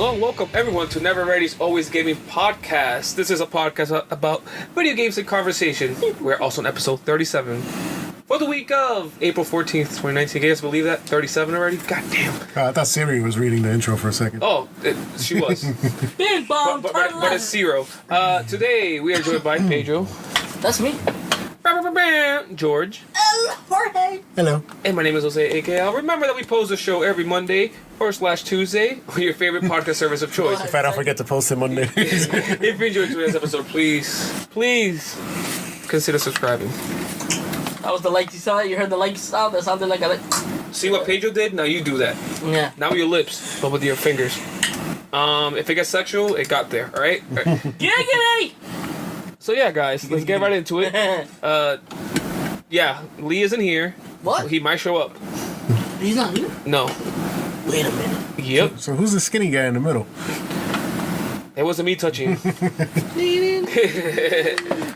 Hello and welcome everyone to Never Ready's Always Gaming Podcast. This is a podcast about video games and conversation. We're also on episode 37 for the week of April 14th, 2019. Can you guys believe that? 37 already? God damn. I thought Siri was reading the intro for a second. Oh, she was. Big bomb, but it's zero. Today we are joined by Pedro. That's me. George. Jorge. Hello. And my name is Jose AKL. Remember that we post a show every Monday or/Tuesday on your favorite podcast service of choice. If I don't forget to post it Monday. If you enjoyed today's episode, please consider subscribing. That was the like you saw. You heard the like sound. That sounded like a like. See what Pedro did? Now you do that. Yeah. Not with your lips, but with your fingers. If it gets sexual, it got there. All right. Giggity! So yeah, guys, let's get right into it. Yeah, Lee isn't here. What? He might show up. He's not here. No. Wait a minute. Yep. So who's the skinny guy in the middle? It wasn't me touching.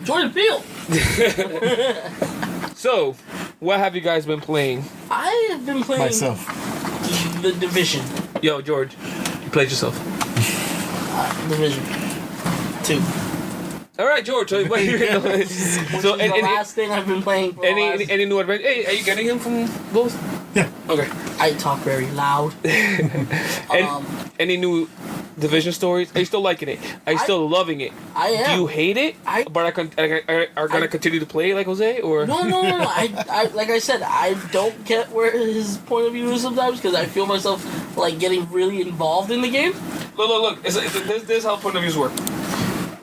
Jordan Peele. So, what have you guys been playing? I have been playing Myself. The Division. Yo, George, you played yourself. Division 2. All right, George. So, what are you doing? Which is the last thing I've been playing. For any new adventure? Hey, are you getting him from those? Yeah. Okay. I talk very loud. Any new Division stories? Are you still liking it? Are you still loving it? I am. Do you hate it? But are gonna continue to play like Jose or? No. I like I said, I don't get where his point of view is sometimes because I feel myself like getting really involved in the game. Look. This is how point of views work.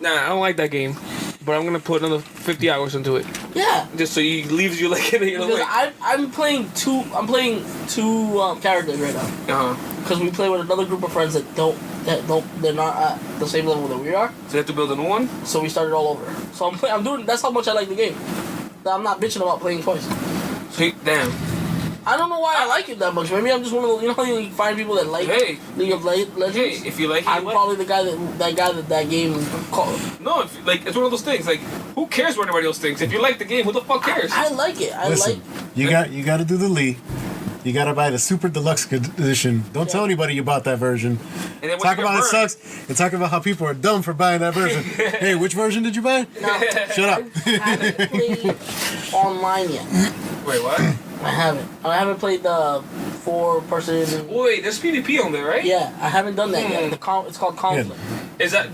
Nah, I don't like that game, but I'm gonna put another 50 hours into it. Yeah. Just so he leaves you like in Because I'm playing two characters right now. Because we play with another group of friends they're not at the same level that we are. So you have to build a new one. So we started all over. So I'm doing. That's how much I like the game. I'm not bitching about playing twice. Sweet, damn. I don't know why I like it that much. Maybe I'm just one of those. You know how you find people that like League of Legends. Hey, if you like it, I'm probably the guy that game called. No, it's one of those things. Like, who cares what everybody else thinks? If you like the game, who the fuck cares? I like it. Listen, you got to do the Lee. You got to buy the Super Deluxe Edition. Don't tell anybody you bought that version. And then Talk about it sucks. And talk about how people are dumb for buying that version. Hey, which version did you buy? No, Shut up. I haven't played online yet. Wait, what? I haven't played the 4-person. Wait, there's PvP on there, right? Yeah, I haven't done that yet. It's called Conflict. Is that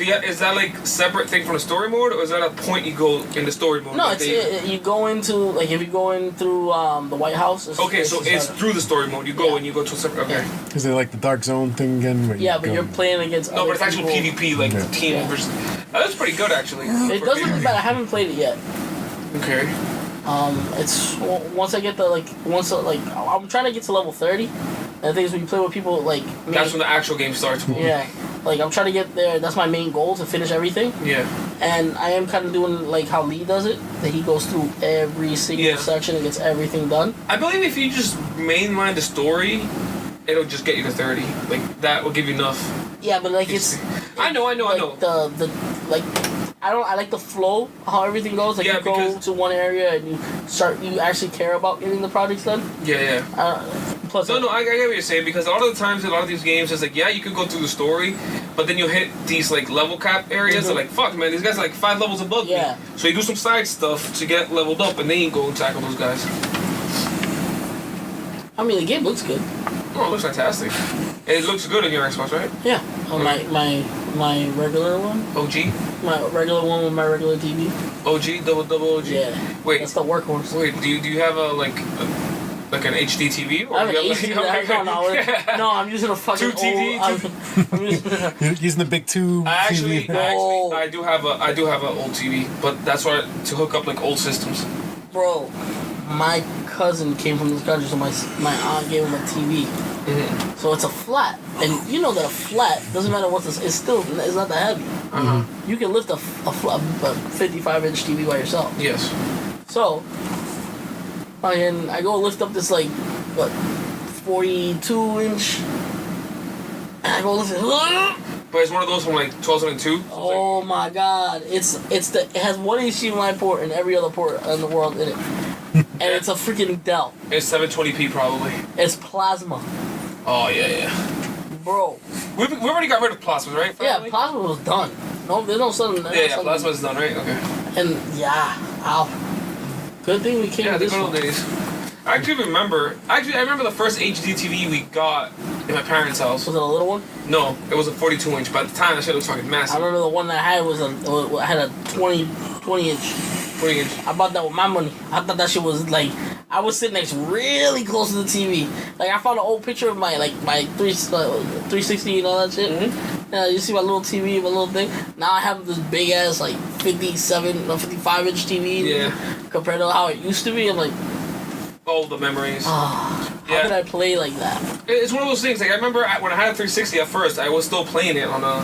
like separate thing from the story mode, or is that a point you go in the story mode? No, like you go into like if you go in through the White House. It's through the story mode. You go and you go to a separate. Okay. Yeah. Is it like the Dark Zone thing again? Where Yeah, but you're playing against. No, but it's actual people. PvP, like the team versus. That's pretty good actually. It doesn't look bad. I haven't played it yet. Okay. It's once I get I'm trying to get to level 30. And the thing is, when you play with people like me, That's when the actual game starts. Yeah, like I'm trying to get there. That's my main goal, to finish everything. Yeah. And I am kind of doing like how Lee does it. That he goes through every single section and gets everything done. I believe if you just mainline the story, it'll just get you to 30. Like that will give you enough. Yeah, but like it's. I know. I like the flow, how everything goes. Like you go to one area and you actually care about getting the projects done. Yeah. Plus, No, I get what you're saying, because a lot of the times in a lot of these games, it's like, yeah, you could go through the story, but then you hit these like level cap areas. Mm-hmm. They're like, fuck, man, these guys are like 5 levels above me. So you do some side stuff to get leveled up, and then you go and tackle those guys. I mean, the game looks good. Oh, it looks fantastic. It looks good on your Xbox, right? Yeah. My regular one. OG? My regular one with my regular TV. OG, double OG. Yeah. Wait. That's the workhorse. Wait, do you have a like an HD TV? Or I have an HD. No, I'm using a fucking 2 old. You're using the big tube. Actually, TV. I do have an old TV, but that's why to hook up like old systems. Bro, my cousin came from this country, so my aunt gave him a TV. Mm-hmm. So it's a flat, and you know that a flat doesn't matter what it's not that heavy. You can lift a 55-inch TV by yourself. Yes. So I go lift up this 42-inch. And I go lift it. But it's one of those from like 2002. Oh my god! It has one HDMI port and every other port in the world in it, and it's a freaking Dell. It's 720p probably. It's plasma. Oh yeah. Bro, We already got rid of Plasmas, right? Yeah, Finally? Plasma was done. No, there's no sun. Yeah, Plasma's done, right? Okay. And yeah, ow. Good thing we came Yeah, to the this good old one. days. I remember the first HD TV we got in my parents' house. Was it a little one? No, it was a 42-inch. By the time, that shit was fucking I massive. remember the one that I had had a 20 inch. 20-inch. I bought that with my money. I thought that shit was like, I was sitting next really close to the TV. Like I found an old picture of my 360 and all that shit. Mm-hmm. You see my little TV, my little thing. Now I have this big ass 55 inch TV. Yeah. Compared to how it used to be, I'm like, All the memories. how could I play like that? It's one of those things. Like I remember when I had a 360 at first, I was still playing it on a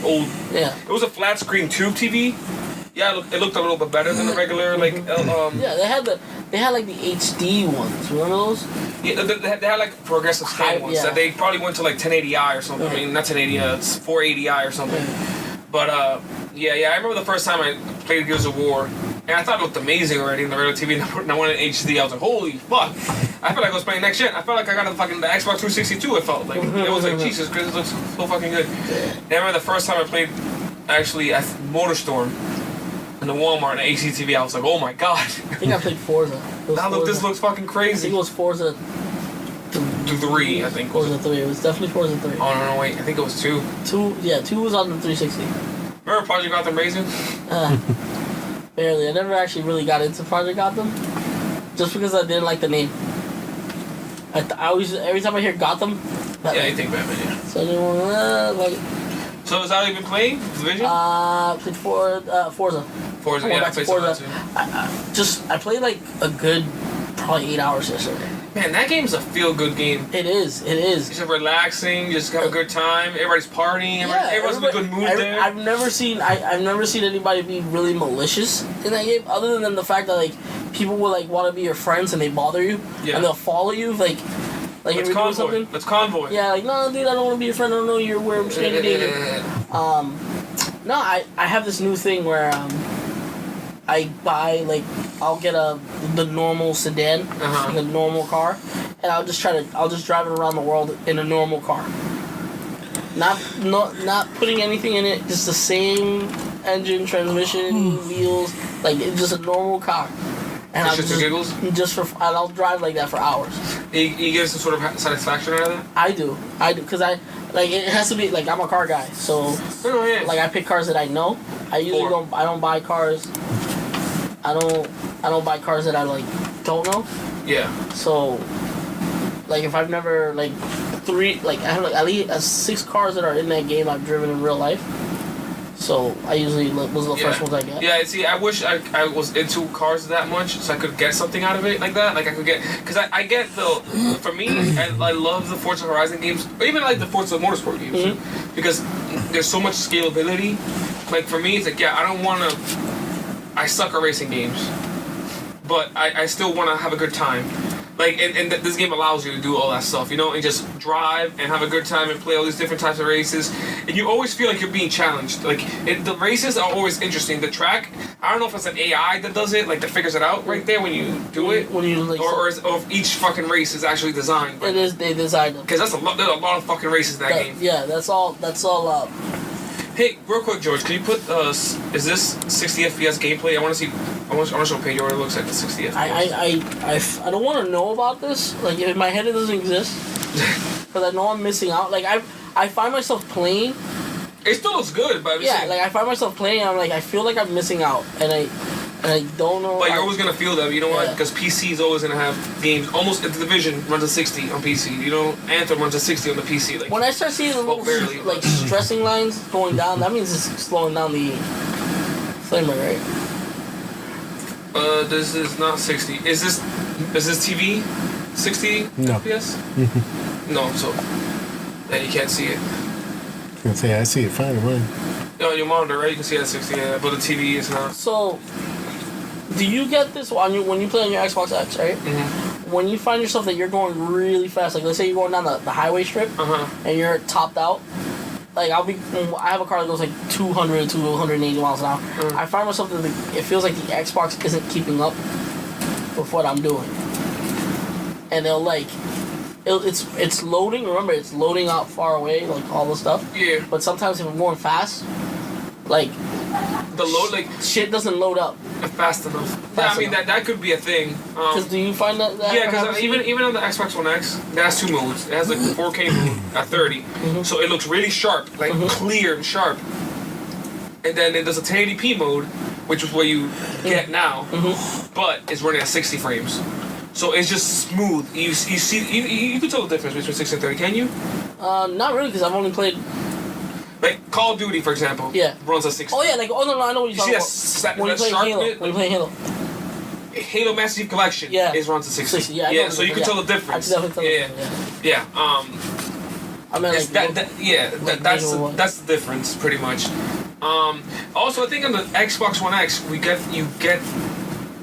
old. Yeah. It was a flat screen tube TV. Yeah, it looked a little bit better than the regular Yeah, they had the HD ones. Remember those? Yeah, they had progressive scan ones that they probably went to 1080i or something. Right. I mean, not 1080, it's 480i or something. But yeah, I remember the first time I played Gears of War, and I thought it looked amazing already in the regular TV. And I went in HD. I was like, holy fuck! I felt like I was playing next gen. I felt like I got the Xbox 362. It felt like it was like Jesus Christ, it looks so fucking good. And I remember the first time I played actually at MotorStorm in the Walmart and HDTV. I was like, oh my god! I think I played Forza. This looks fucking I crazy. think it was Forza 3, I think. Forza 3. It was definitely Forza 3. Oh no, wait! I think it was 2. 2 was on the 360. Remember Project Gotham Racing? Barely. I never actually really got into Project Gotham, just because I didn't like the name. I always, every time I hear Gotham, Yeah, you think Batman, yeah. so I didn't want to So is that how you've been playing? Division? played Forza. Forza, I yeah, I went back to played some of that Forza. too. I played a good probably 8 hours yesterday. Man, that game's a feel-good game. It is. It's just relaxing, just have a good time. Everybody's partying. Everyone's in a good mood there. I've never seen anybody be really malicious in that game, other than the fact that people will want to be your friends and they bother you and they'll follow you if if Let's you're doing something. Let's convoy. Yeah, no, dude, I don't want to be your friend. I don't know you're where I'm standing. No, I have this new thing where I buy I'll get the normal sedan, a normal car, and I'll just drive it around the world in a normal car. Not putting anything in it, just the same engine, transmission, wheels, it's just a normal car. And Just for giggles? And I'll drive like that for hours. You get some sort of satisfaction out of that? I do, because it has to be I'm a car guy, so I pick cars that I know. I usually don't buy cars. I don't buy cars that I don't know. Yeah. So if I've never I have at least 6 cars that are in that game I've driven in real life. So I usually those are the first ones I get. Yeah, see, I wish I was into cars that much, so I could get something out of it like that. I could get, because I get for me, I love the Forza Horizon games, or even the Forza Motorsport games, because there's so much scalability. For me, it's I suck at racing games, but I still want to have a good time. And this game allows you to do all that stuff, and just drive and have a good time and play all these different types of races. And you always feel like you're being challenged. The races are always interesting. The track, I don't know if it's an AI that does it, that figures it out right there when you do it, when you or if each fucking race is actually designed. It is. They designed them. Because there's a lot of fucking races in that game. Yeah, that's all. Hey, real quick, George, can you put is this 60 FPS gameplay? I want to show Pedro what it looks like the 60 FPS. I don't want to know about this. In my head it doesn't exist, because I know I'm missing out. I find myself playing. It still looks good, but I find myself playing. And I'm I feel like I'm missing out, and I don't know. But you're always gonna feel that, you know what? Because PC is always gonna have games. Almost the Division runs at 60 on PC. Anthem runs at 60 on the PC. When I start seeing the little stressing lines going down, that means it's slowing down the frame rate, right? This is not 60. Is this TV 60 No. FPS? No, so you can't see it. I was gonna say I see it fine on mine. No, your monitor, right? You can see it at 60, but the TV is not. So, do you get this when you play on your Xbox X, right? Mm-hmm. When you find yourself that you're going really fast, let's say you're going down the highway strip, and you're topped out. I have a car that goes 200 to 180 miles an hour. I find myself that it feels like the Xbox isn't keeping up with what I'm doing, and they'll it's loading. Remember, it's loading out far away, like all the stuff. Yeah. But sometimes if I'm going fast, like The load, like, shit doesn't load up. fast enough. Fast I mean, enough. that could be a thing. Because do you find that? Yeah, ever because happens to you? even on the Xbox One X, it has 2 modes. It has like 4K mode at 30, so it looks really sharp, like clear and sharp. And then there's a 1080p mode, which is what you get now, but it's running at 60 frames. So it's just smooth. You see, you can tell the difference between 60 and 30, can you? Not really, because I've only played. Like Call of Duty, for example, Yeah. runs at 60. Oh yeah, like I know what you're You talking see about. When you that play sharp Halo, bit? when you play Halo, Halo Master Chief Collection Yeah. is runs at 60. 60. Yeah, I know so what you can yeah. tell the difference. I can definitely tell the difference, Yeah. I mean, It's like, that's visual one. that's the difference pretty much. Also, I think on the Xbox One X you get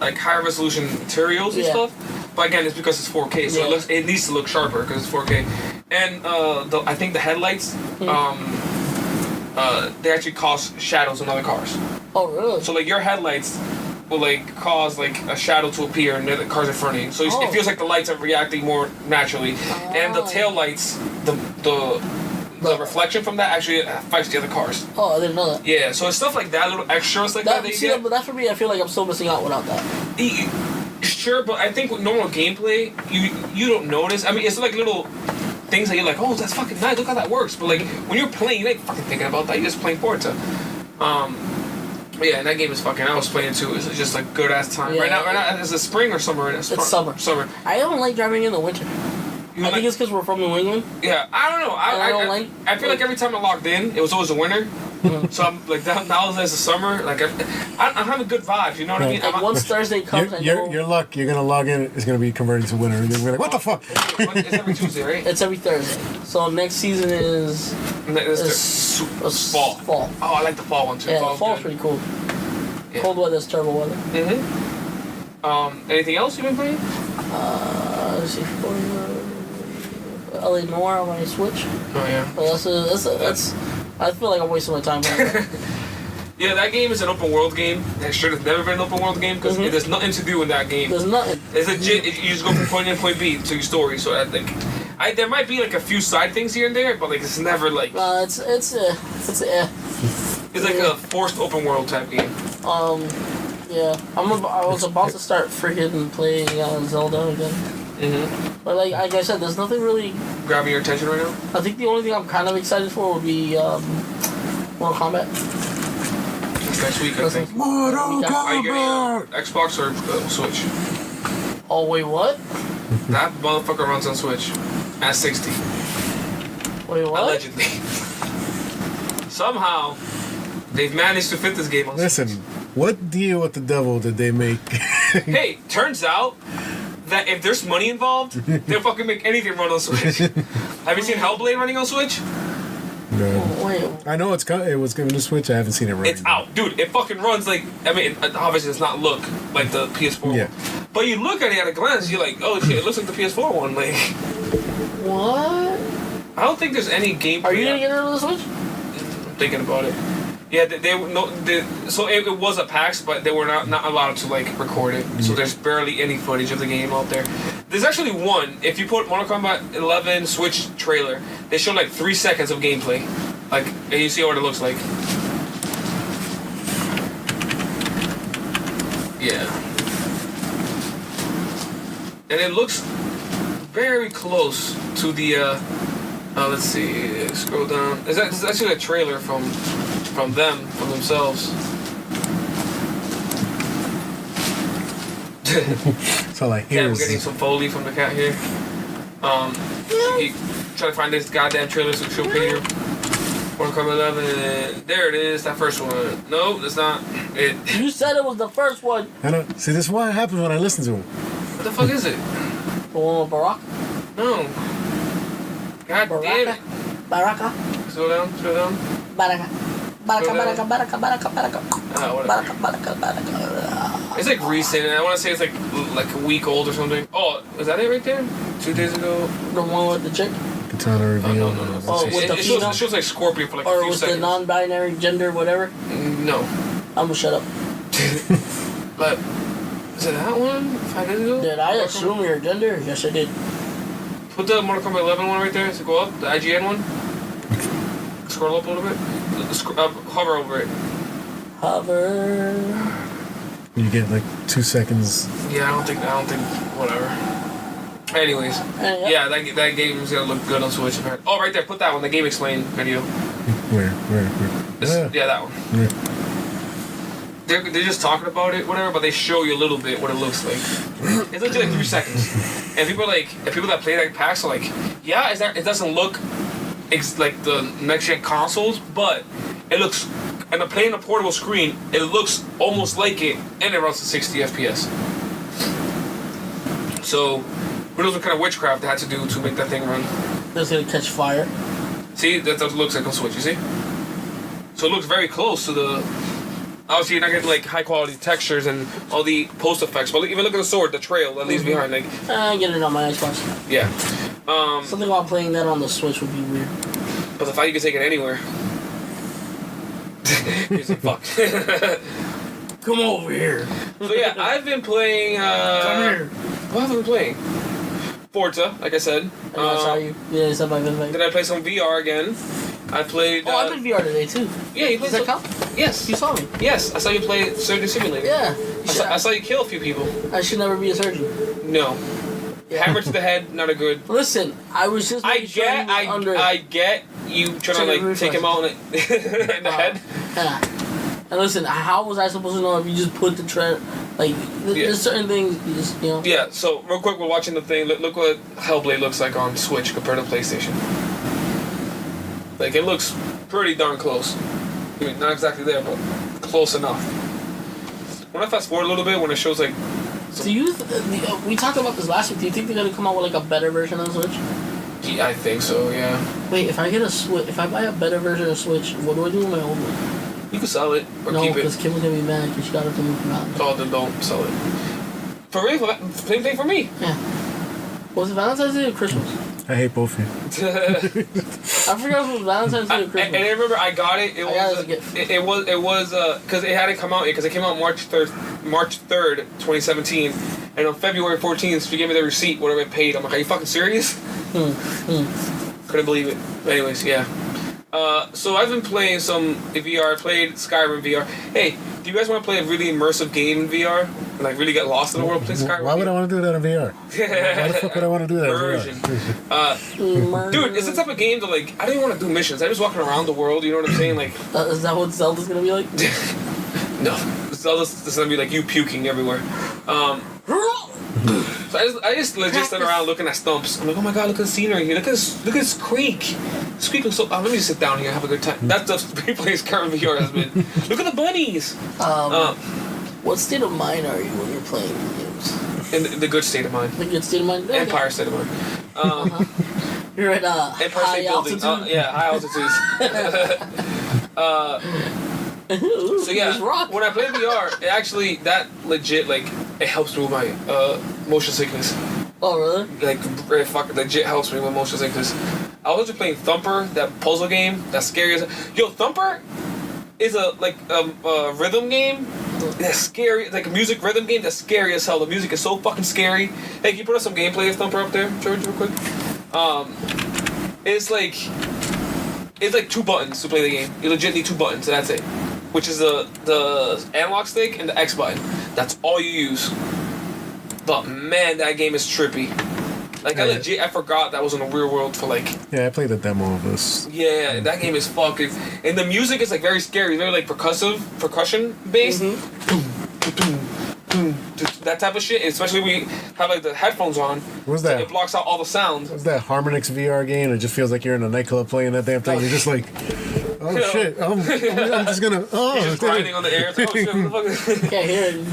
like higher resolution materials and Yeah. stuff. But again, it's because it's 4K, so Yeah. it needs to look sharper because it's 4K. And I think the headlights, they actually cause shadows on other cars. oh really? So like your headlights will like cause like a shadow to appear in the cars in front of you. So Oh. it feels like the lights are reacting more naturally, and the Ah. tail lights, the reflection from that actually affects the other cars. Oh, I didn't know that. Yeah, so it's stuff like that, little extras like that. That, you see, get. but that for me, I feel like I'm still missing out without that. Sure, but I think with normal gameplay, you don't notice. I mean, it's like little things that you're like, oh, that's fucking nice. Look how that works. But like when you're playing, you ain't fucking thinking about that. You're just playing Forza. But yeah, and that game is fucking. I was playing too. It's just like good ass time. Yeah. Right now, is it spring or summer? Right now? It's summer. Summer. I don't like driving in the winter. You I like- think it's because we're from New England. Yeah, I don't know. And I don't like- I feel like every time I logged in, it was always the winter. So I'm like now it's the summer. Like I'm having good vibes. You know what I mean? Like I'm- once Thursday comes, I know Your luck, you're gonna log in, it's gonna be converted to winter. And you're gonna be like, what the fuck? It's every Tuesday, right? it's every Thursday. So next season is It's fall. Fall. Oh, I like the fall one too. Yeah, Fall's fall's good. pretty cool. Yeah. Cold weather's terrible weather. Anything else you've been playing? Let's see, LA Noir on my Switch. Oh yeah. But that's. I feel like I'm wasting my time. Playing that. Yeah, that game is an open world game. That sure has never been an open world game because there's nothing to do in that game. There's nothing. It's legit. You just go from point A to point B to your story. So I think, there might be like a few side things here and there, but like it's never like It's it's like a forced open world type game. Yeah. I was about to start freaking playing Zelda again. But like I said, there's nothing really. Grabbing your attention right now. I think the only thing I'm kind of excited for would be Mortal Kombat. Next week, I think. Mortal Are you getting Kombat! Xbox or Switch? Oh wait, what? That motherfucker runs on Switch at 60. Wait, what? Allegedly. Somehow, they've managed to fit this game on Listen, Switch. what deal with the devil did they make? Hey, turns out that if there's money involved, they'll fucking make anything run on Switch. Have you seen Hellblade running on Switch? No. Wait. I know it was given to Switch. I haven't seen it running. It's out. Dude, it fucking runs like, I mean, it obviously does not look like the PS4 Yeah. one. But you look at it at a glance, you're like, oh shit, it looks like the PS4 one. Like, What? I don't think there's any gameplay. Are you gonna get rid of the Switch? I'm thinking about it. Yeah, so it was a PAX, but they were not allowed to like record it. So there's barely any footage of the game out there. There's actually one. If you put Mortal Kombat 11 Switch trailer, they show like 3 seconds of gameplay, like, and you see what it looks like. Yeah, and it looks very close to the. Let's see. Scroll down. It's actually a trailer from themselves. So like Yeah, we're here's getting some Foley from the cat here. He trying to find this goddamn trailer to show Peter. Mortal Kombat 11. There it is. That first one. No, that's not it. You said it was the first one. I know. See, this is what happens when I listen to him. What the fuck is it? The one with Barack. No. God damn Baraka. it. Baraka. Slow down. Baraka. Baraka. Baraka. Baraka. Baraka. Baraka. Whatever. Baraka. Baraka. Baraka. It's like recent, and I want to say it's like a week old or something. Oh, is that it right there? 2 days ago? The one with the chick, Katana reveal. No. Oh, with the It female? shows like Scorpion for like a or few with the seconds. non-binary gender, whatever. No. I'm gonna shut up. But is it that one? 5 days ago? Did I assume your gender? Yes, I did. Put the Mortal Kombat 11 one right there. So go up, the IGN one. Scroll up a little bit. Hover over it. Hover. You get like 2 seconds. Yeah, I don't think. Whatever. Anyways, yeah, that game's gonna look good on Switch. Oh, right there. Put that one. The Game Explain video. Where? Yeah, that one. Yeah. They're just talking about it, whatever, but they show you a little bit what it looks like. It's literally like 3 seconds, and people that play that packs are like, yeah, it doesn't look like the next gen consoles, but it looks, and playing a portable screen, it looks almost like it, and it runs at 60 FPS. So, who knows what kind of witchcraft they had to do to make that thing run? It's gonna catch fire. See, that's what it looks like on Switch. You see? So it looks very close to the. Obviously, you're not getting like high quality textures and all the post effects, but even look at the sword, the trail that leaves behind. Like, I get it on my Xbox. yeah. Something about playing that on the Switch would be weird. But the fact you can take it anywhere. He's like, fuck. Come over here. So yeah, I've been playing. Come here. What have I been playing? Forza, like I said. I saw you. Yeah, it's up my video. Then I played some VR again. I played. I played VR today too. Yeah, you played. Does that count? Yes. You saw me. Yes, I saw you play Surgeon Simulator. Yeah. I saw you kill a few people. I should never be a surgeon. No. Hammer to the head, not a good. Listen, I was just. I get you trying to like take him out in the head. Yeah. And listen, how was I supposed to know if you just put the tread? Like, there's certain things you just, you know. Yeah. So real quick, we're watching the thing. Look what Hellblade looks like on Switch compared to PlayStation. Like it looks pretty darn close. I mean, not exactly there, but close enough. When I fast forward a little bit, when it shows like. Do you? We talked about this last week. Do you think they're gonna come out with like a better version of Switch? Yeah, I think so. Yeah. Wait, if I get a Switch, if I buy a better version of Switch, what do I do with my old one? You can sell it or No, keep it. because Kim was gonna be mad because she got it from me from Valentine's. Oh, then don't sell it. For real, same thing for me. Yeah. Was it Valentine's Day or Christmas? I hate both of you. I forgot if it was Valentine's Day or Christmas. And I remember I got it. It was because it hadn't come out yet because it came out March 3rd, 2017, and on February 14th she gave me the receipt whatever I paid. I'm like, are you fucking serious? Couldn't believe it. But anyways, yeah. So I've been playing some VR. I played Skyrim VR. Hey, do you guys want to play a really immersive game in VR? And like really get lost in the world? Play Skyrim. Why would I want to do that in VR? Why the fuck would I want to do that Immersion. in VR? Dude, it's the type of game that like I don't even want to do missions. I just walking around the world. You know what I'm saying? Like, Is that what Zelda's gonna be like? no, Zelda's gonna be like you puking everywhere. So I just legit stand around looking at stumps. I'm like, oh my god, look at the scenery here. Look at this creek. This creek looks so. let me just sit down here and have a good time. That's the replays current VR has been. Look at the bunnies. What state of mind are you when you're playing games? In the good state of mind. The good state of mind. Okay. Empire state of mind. You're at Empire high State Building. altitude. Yeah, high altitudes. So yeah, when I play VR, it actually that legit like it helps me with my motion sickness. Oh really? Like it fucking legit helps me with motion sickness. I was just playing Thumper, that puzzle game. That's scary as Thumper is a rhythm game. That's scary, like a music rhythm game. That's scary as hell. The music is so fucking scary. Hey, can you put up some gameplay of Thumper up there, George, real quick? It's like 2 buttons to play the game. You legit need 2 buttons, and that's it. Which is the analog stick and the X button. That's all you use. But man, that game is trippy. Like I forgot that was in the real world for like. Yeah, I played the demo of this. Yeah, that game is fucking. And the music is like very scary, very like percussion based. That type of shit, especially when you have like the headphones on. What was that? It blocks out all the sounds. What's that Harmonix VR game? It just feels like you're in a nightclub playing that damn thing. You're just like, oh shit, I'm just gonna. Oh, you're just grinding on the air. It's like, oh shit, what the fuck? Can't hear it.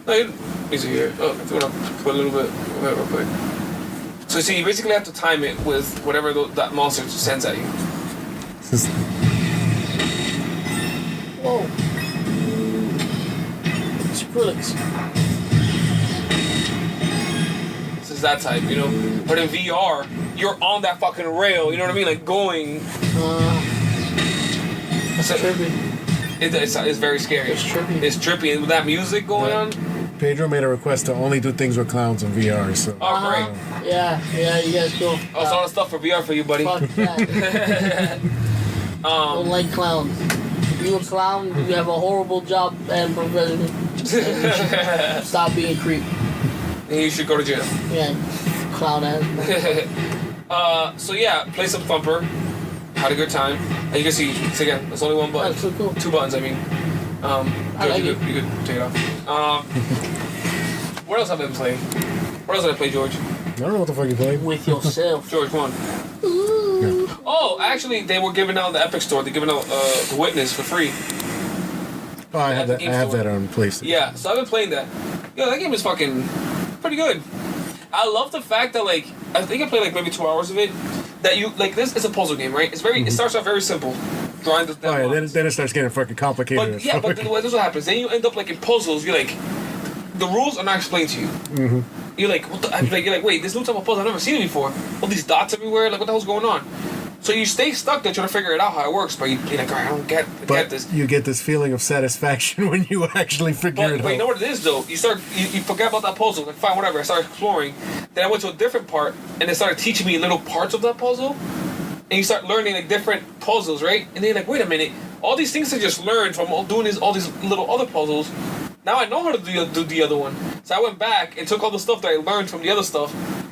Like, easy here. Oh, I'm gonna put a little bit real quick. So see, you basically have to time it with whatever that monster sends at you. Whoa. Skrillex. This is that type, you know. But in VR, you're on that fucking rail. You know what I mean? Like going. That's trippy. It's very scary. It's trippy. It's trippy, and with that music going on, Pedro made a request to only do things with clowns in VR. So. Oh, great. Yeah, you guys go. Oh, it's all the stuff for VR for you, buddy. Fuck that. Don't like clowns. If you a clown, you have a horrible job and profession. Stop being a creep. And you should go to jail. Yeah, clown ass. So yeah, play some Thumper. Had a good time. And you can see, it's again, it's only one button. That's so cool. 2 buttons, I mean. I like you could take it off. What else have I been playing? What else did I play, George? I don't know what the fuck you playing. With yourself. George, come on. Oh, actually, they were giving out the Epic Store. They're giving out The Witness for free. Oh, I have that. I have that on PlayStation. Yeah, so I've been playing that. Yeah, that game is fucking pretty good. I love the fact that, like, I think I played like maybe 2 hours of it. That you like this is a puzzle game, right? It's very. It starts off very simple, drawing the. Oh yeah, then it starts getting fucking complicated. But yeah, but this is what happens. Then you end up like in puzzles. You're like, the rules are not explained to you. Mm-hmm. You're like, what the? You're like, wait, this new type of puzzle I've never seen it before. All these dots everywhere. Like, what the hell's going on? So you stay stuck there trying to figure it out how it works, but you're like, all right, I don't get this. You get this feeling of satisfaction when you actually figure it out. But you know what it is though? You forget about that puzzle. Like, fine, whatever. I started exploring. Then I went to a different part, and they started teaching me little parts of that puzzle. And you start learning like different puzzles, right? And then you're like, wait a minute, all these things I just learned from doing all these little other puzzles, now I know how to do the other one. So I went back and took all the stuff that I learned from the other stuff,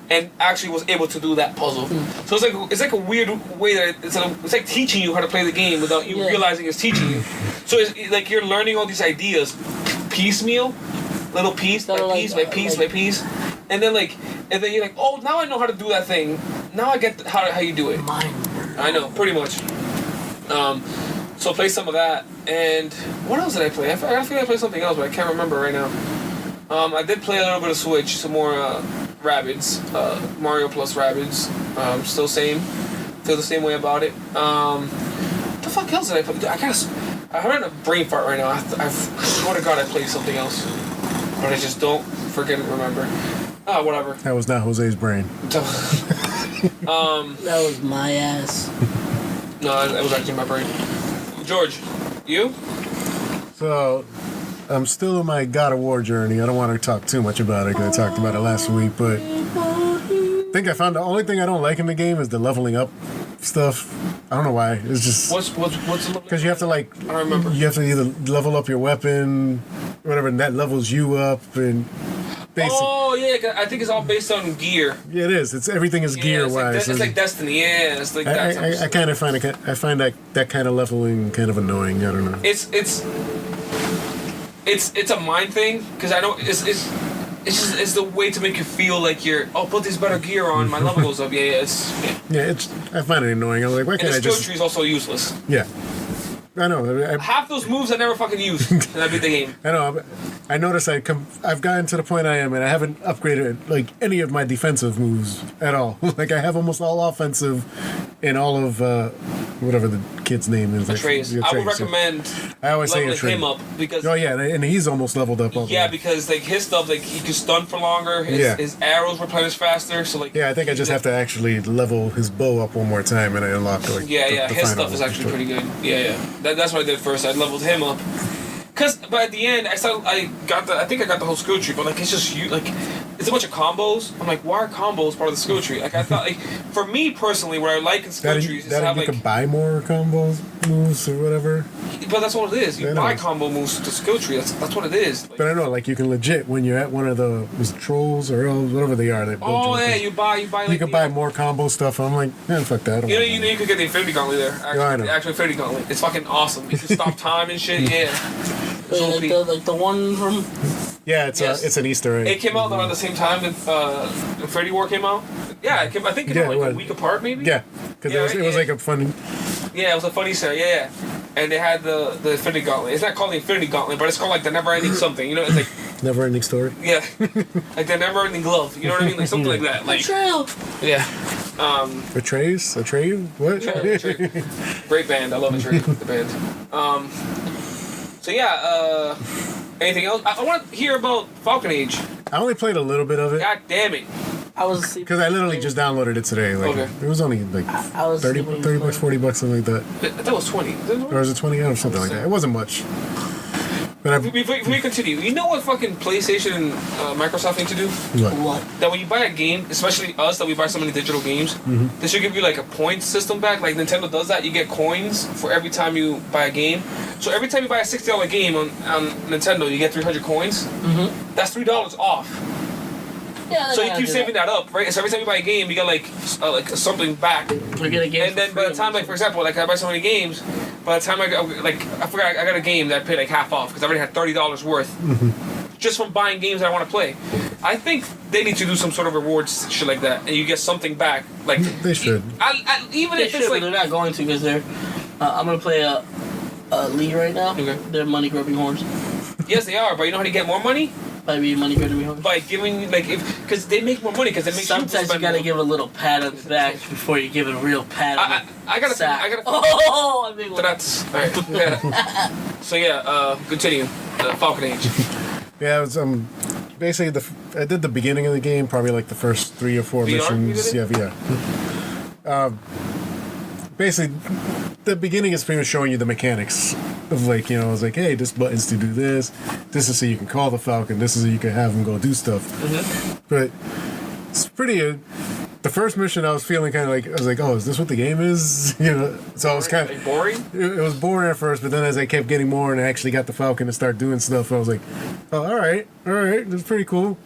and actually was able to do that puzzle. So it's like a weird way that it's like teaching you how to play the game without you realizing it's teaching you. So it's like you're learning all these ideas piecemeal, little piece by piece by piece by piece, and then you're like, oh, now I know how to do that thing. Now I get how you do it. I know, pretty much. So play some of that, and what else did I play? I feel like I played something else, but I can't remember right now. I did play a little bit of Switch, some more Rabbids, Mario plus Rabbids. Still feel the same way about it. What the fuck else did I play? I'm having a brain fart right now. I swear to God I played something else, but I just don't remember. Oh, whatever. That was not Jose's brain. That was my ass. No, that was actually my brain. George, you? So, I'm still in my God of War journey. I don't want to talk too much about it because I talked about it last week, but I think I found the only thing I don't like in the game is the leveling up stuff. I don't know why. It's just what's the because you have to I don't remember. You have to either level up your weapon, whatever, and that levels you up, and basically. Oh yeah, I think it's all based on gear. Yeah, it is. It's everything is gear wise. It's like Destiny. Yeah, it's like that. I kind of find that kind of leveling kind of annoying. I don't know. It's a mind thing because I know it's the way to make you feel like put this better gear on, my level goes up. Yeah. I find it annoying. I'm like, why can't I just? The skill tree is also useless. Yeah. I know. Half those moves I never fucking used, and I beat the game. I know. I noticed I've gotten to the point I am, and I haven't upgraded like any of my defensive moves at all. Like I have almost all offensive, in all of whatever the kid's name is. Atreus. I would recommend. I always say leveling him up because. Oh yeah, and he's almost leveled up. Yeah, because like his stuff, like he can stun for longer. His arrows replenish faster. So like. Yeah, I think I just have to actually level his bow up one more time, and I unlock like. His stuff is actually pretty good. Yeah. That's what I did first. I leveled him up. But at the end, I think I got the whole skill tree, but like it's just it's a bunch of combos. I'm like, why are combos part of the skill tree? Like I thought, like for me personally, what I like in skill trees is to have you can buy more combo moves or whatever. But that's what it is. You buy combo moves to skill tree. That's what it is. Like, but I know, like you can legit when you're at one of the trolls or elves, whatever they are. You buy. You can buy more combo stuff. I'm like, fuck that. You could get the Infinity Gauntlet there. Actually, the actual Infinity Gauntlet. It's fucking awesome. You can stop time and shit. Yeah. Like the one from. Yeah, it's an Easter egg. It came out around the same time that Infinity War came out. Yeah, I think it came out like a week apart, maybe. Yeah, because it was like a funny. Yeah, it was a funny set. Yeah. And they had the Infinity Gauntlet. It's not called the Infinity Gauntlet, but it's called like the Never Ending something. You know, it's like. Never Ending Story. Yeah, like the Never Ending Glove. You know what I mean? Like something like that. Like. Betrayal. Yeah. Atreyu? What? Atreyu. Great band. I love Atreyu, the band. So yeah, anything else? I want to hear about Falcon Age. I only played a little bit of it. God damn it. Because I literally just downloaded it today. Like, okay. It was only like 30 bucks, $40, something like that. That was 20. Or was it 20 or something like that? It wasn't much. But Before you continue, you know what fucking PlayStation and Microsoft need to do? What? That when you buy a game, especially us that we buy so many digital games, they should give you like a points system back. Like Nintendo does that. You get coins for every time you buy a game. So every time you buy a $60 game on Nintendo, you get 300 coins. That's $3 off. Yeah. So you keep saving that up, right? So every time you buy a game, you get like something back. We get a game. And then by the time, like for example, like I buy so many games, by the time I forgot I got a game that I paid like half off because I already had $30 worth just from buying games that I want to play. I think they need to do some sort of rewards shit like that, and you get something back. Like they should. Even They if should, it's but like they're not going to because they're. I'm gonna play a league right now. Okay. They're money grubbing horns. yes they are, but you know how to get more money By being money grubbing horns. by giving like because they make more money because they make Sometimes you gotta give a little pat on the back before you give a real pat on I gotta sack. I gotta. Oh, I made one. That's all right. Yeah. So yeah, continue. Falcon Age. Yeah, it was basically I did the beginning of the game, probably like the first 3 or 4 VR, missions. you did Yeah. Basically, the beginning is pretty much showing you the mechanics of like, you know, I was like, hey, this button's to do this. This is so you can call the Falcon. This is so you can have him go do stuff. But it's pretty. The first mission, I was feeling kind of like, I was like, oh, is this what the game is? You know, so I was kind of boring. It was boring at first, but then as I kept getting more and I actually got the Falcon to start doing stuff, I was like, oh, all right, that's pretty cool.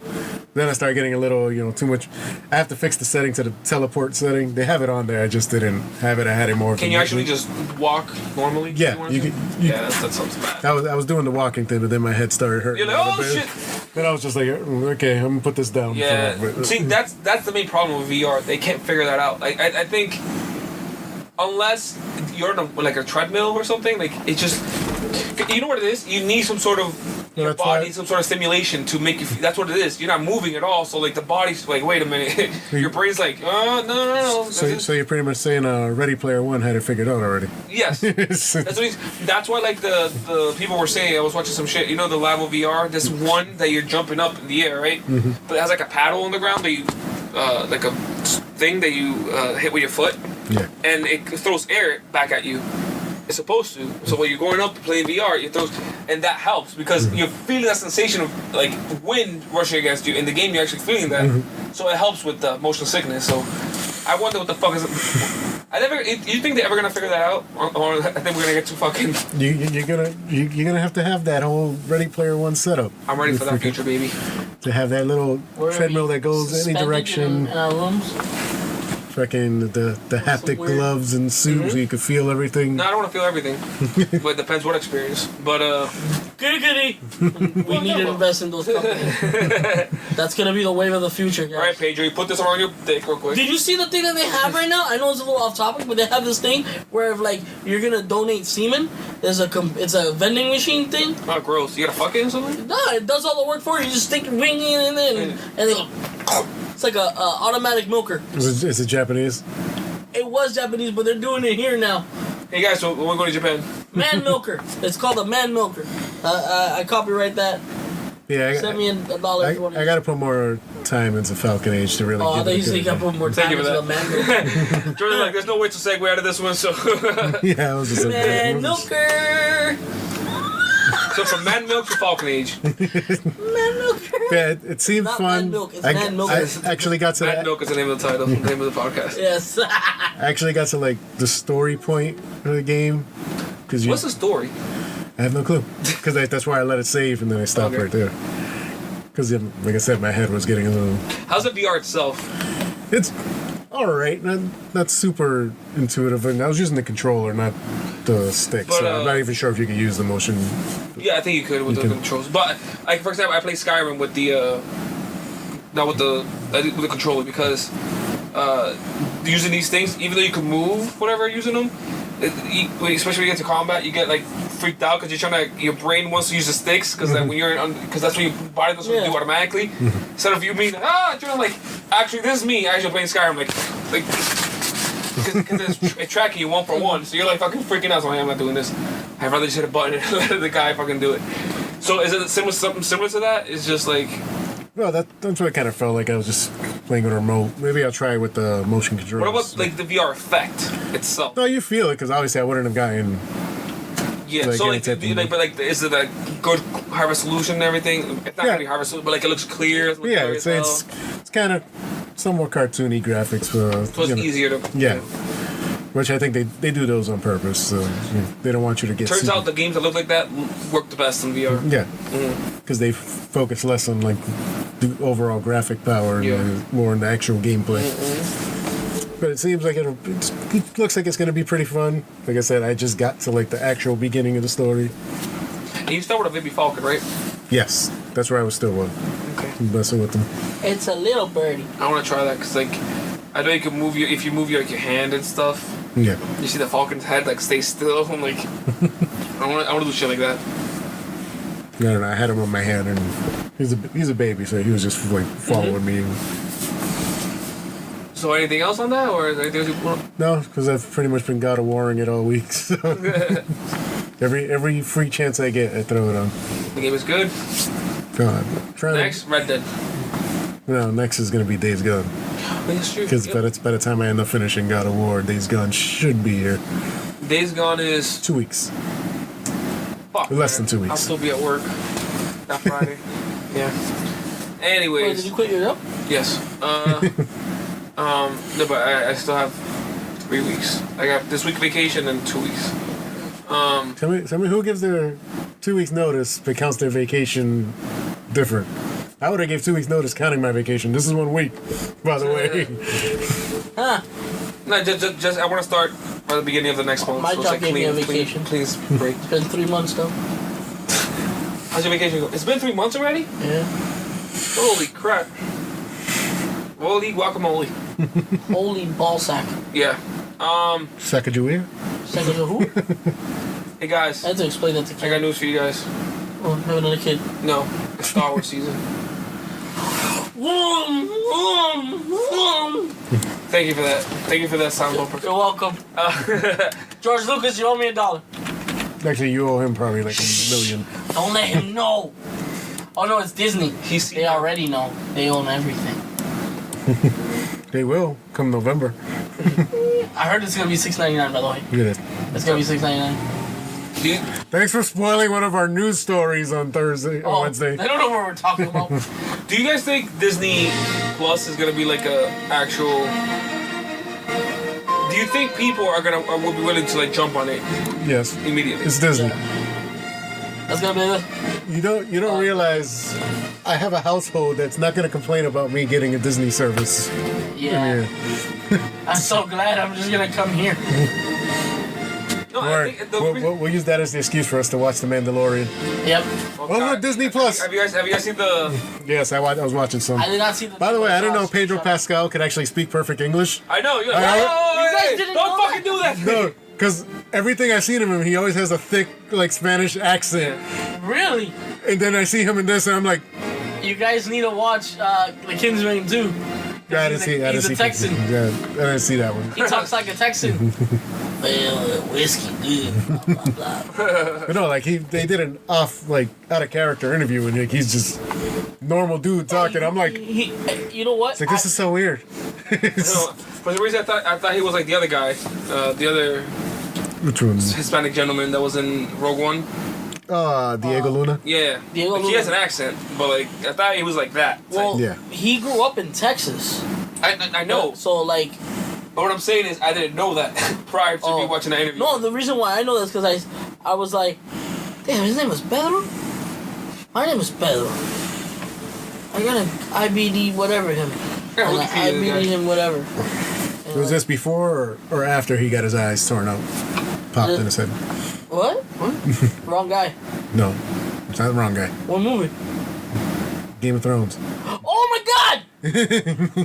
Then I started getting a little, you know, too much. I have to fix the setting to the teleport setting. They have it on there. I just didn't have it. I had it more. Can you actually just walk normally? Yeah, you can. Yeah, that sounds bad. I was doing the walking thing, but then my head started hurting. You're like, a oh little bit. shit. Then I was just like, okay, I'm gonna put this down. Yeah. for now, but- See, that's the main problem with VR. They can't figure that out. Like I think unless you're on a treadmill or something, like it just. You know what it is? You need some sort of your that's body why- needs some sort of stimulation to make you. That's what it is. You're not moving at all, so like the body's like, wait a minute. Your brain's like, no. So you're pretty much saying Ready Player One had it figured out already. Yes. That's why like the people were saying. I was watching some shit. You know the Labo VR. This one that you're jumping up in the air, right? But it has like a paddle on the ground that you like a thing that you hit with your foot, Yeah. and it throws air back at you. It's supposed to. So when you're going up to play VR, it throws, and that helps because you're feeling that sensation of like wind rushing against you. In the game, you're actually feeling that, so it helps with motion sickness. So I wonder what the fuck is. You think they're ever gonna figure that out, or I think we're gonna get too fucking. You're gonna have to have that whole Ready Player One setup. I'm ready for that future, baby. To have that little Where are treadmill we that goes any suspended direction. in our rooms? Fucking the haptic weird- gloves and suit so you can feel everything. No, I don't want to feel everything, but it depends what experience. But Goody. We need to invest in those companies. That's gonna be the wave of the future, guys. all right, Pedro, you put this around your dick real quick. Did you see the thing that they have right now? I know it's a little off topic, but they have this thing where if like you're gonna donate semen, it's a vending machine thing. Oh, gross. You gotta fuck it or something? No, it does all the work for you. You just stick your ring in and they go. It's like a automatic milker. Is it Japanese? It was Japanese, but they're doing it here now. Hey guys, so when we're going to Japan. Man milker. It's called a man milker. I copyright that. Yeah, Send me $1 if you want I gotta put more time into Falcon Age to really Oh, give they it a usually good got put more Thank time you for into the that. man milker. Jordan's like, there's no way to segue out of this one, so. Yeah, I was just Man milker. So from Man Milk to Falcon Age. Man milker. Yeah, it seemed Not fun. Man Milk, it's I, Man Milk. I actually got to Man Milk is the name of the title, the name of the podcast. Yes. I actually got to like the story point of the game because What's the story? I have no clue because that's why I let it save and then I stopped Okay. right there. Because like I said, my head was getting a little. How's the VR itself? It's all right, not super intuitive, and I was using the controller, not the stick. But, So I'm not even sure if you can use the motion. Yeah, I think you could with You the can. controls. But like for example, I play Skyrim with the not with the controller because using these things, even though you can move whatever using them, especially when you get to combat, you get like freaked out because you're trying to. Your brain wants to use the sticks because when you're because that's what your body does what you do automatically. Instead of you being you're like actually this is me actually playing Skyrim like because it's tracking you one for one, so you're like fucking freaking out. So I'm not doing this. I'd rather just hit a button and let the guy fucking do it. So is it something similar to that? It's just like Well, that's what it kind of felt like. I was just playing with a remote. Maybe I'll try it with the motion controls. what about like the VR effect itself? No, you feel it because obviously I wouldn't have gotten Yeah, Like, so any like, type of- but like, is it a good high resolution and everything? It's not Yeah. gonna be high resolution, but like it looks clear. It looks Yeah, clear it's as hell. it's kind of somewhat cartoony graphics for So it's easier to. Yeah, which I think they do those on purpose. So they don't want you to get. Turns out the games that look like that work the best in VR. yeah, because they focus less on like the overall graphic power Yeah. and more on the actual gameplay. But it seems like it looks like it's going to be pretty fun. Like I said, I just got to like the actual beginning of the story. And you start with a baby falcon, right? Yes, that's where I was still Okay. messing with them. It's a little birdie. I want to try that because like, I know you can move if you move your hand and stuff. Yeah, You see the falcon's head like stay still. I'm like, I want to do shit like that. I don't know. I had him on my hand, and he's a baby, so he was just like following me. So anything else on that, or is there anything else you want? No, because I've pretty much been God of Warring it all week. So every free chance I get, I throw it on. The game is good. God, trying Next, Red Dead. No, next is gonna be Days Gone. Oh, that's true. Because Yep. by the time I end up finishing God of War, Days Gone should be here. Days Gone is 2 weeks. fuck. Less man. than 2 weeks. I'll still be at work that Friday. Yeah. Wait, Anyways, did you quit your job? yes. No, but I still have 3 weeks. I got this week vacation and 2 weeks. Tell me who gives their 2 weeks notice but counts their vacation different. I would have gave 2 weeks notice counting my vacation. This is 1 week, by the way. Huh. No, just I want to start by the beginning of the next month. My it's job gave me a vacation. Please break. It's been 3 months though. How's your vacation go? It's been 3 months already? Yeah. Holy crap. Holy guacamole. Holy ballsack. Yeah. Sacagawea? Second to who? Hey guys, I had to explain that to I Ken. got news for you guys. Oh, have another kid. No, it's Star Wars season. Thank you for that. Thank you for that sound bumper. You're welcome. George Lucas, you owe me $1. Actually, you owe him probably like $1 million. Don't let him know. Oh no, it's Disney. He's They already know. They own everything. They will come November. I heard it's gonna be $6.99 by the way. Look at this. It's gonna be $6.99. Dude, Thanks for spoiling one of our news stories on Wednesday. They don't know what we're talking about. do you guys think Disney Plus is gonna be like a actual? Do you think people will be willing to like jump on it Yes, immediately? it's Disney. That's gonna be good. You don't realize I have a household that's not gonna complain about me getting a Disney service. Yeah. I'm so glad I'm just gonna come here. No, I Alright, think we'll use that as the excuse for us to watch The Mandalorian. Yep. Oh, look, Disney Plus. Have you guys seen the? Yes, I was watching some. I did not see the. By the way, I didn't know Pedro Shut up. Pascal could actually speak perfect English. I know. You're like, I- "Oh, You guys hey, didn't don't know fucking do that. No, because everything I've seen of him, he always has a thick, like, Spanish accent. Really? And then I see him in this, and I'm like, You guys need to watch The Kingsman too. I didn't see. I He's didn't a see. Texan. Yeah, I didn't see that one. He talks like a Texan. Well, whiskey good. Blah, blah, blah. But no, like they did an out of character interview, and like he's just normal dude talking. I'm like, it's You know what? like this is so weird. No, for the reason I thought he was like the other guy, the other Which one? Hispanic gentleman that was in Rogue One. Diego Luna. Yeah, Diego like, he Luna. has an accent, but like I thought he was like that. It's Well, like, Yeah. he grew up in Texas. I know, So like, but what I'm saying is I didn't know that prior to me watching that interview. no, the reason why I know this because I was like, damn, his name was Pedro. My name is Pedro. I got an IBD whatever him. Yeah, And Wikipedia, IBD guy. him whatever. Was this before or after he got his eyes torn out, popped in his head? What? Wrong guy. No, it's not the wrong guy. What movie? Game of Thrones. Oh my god!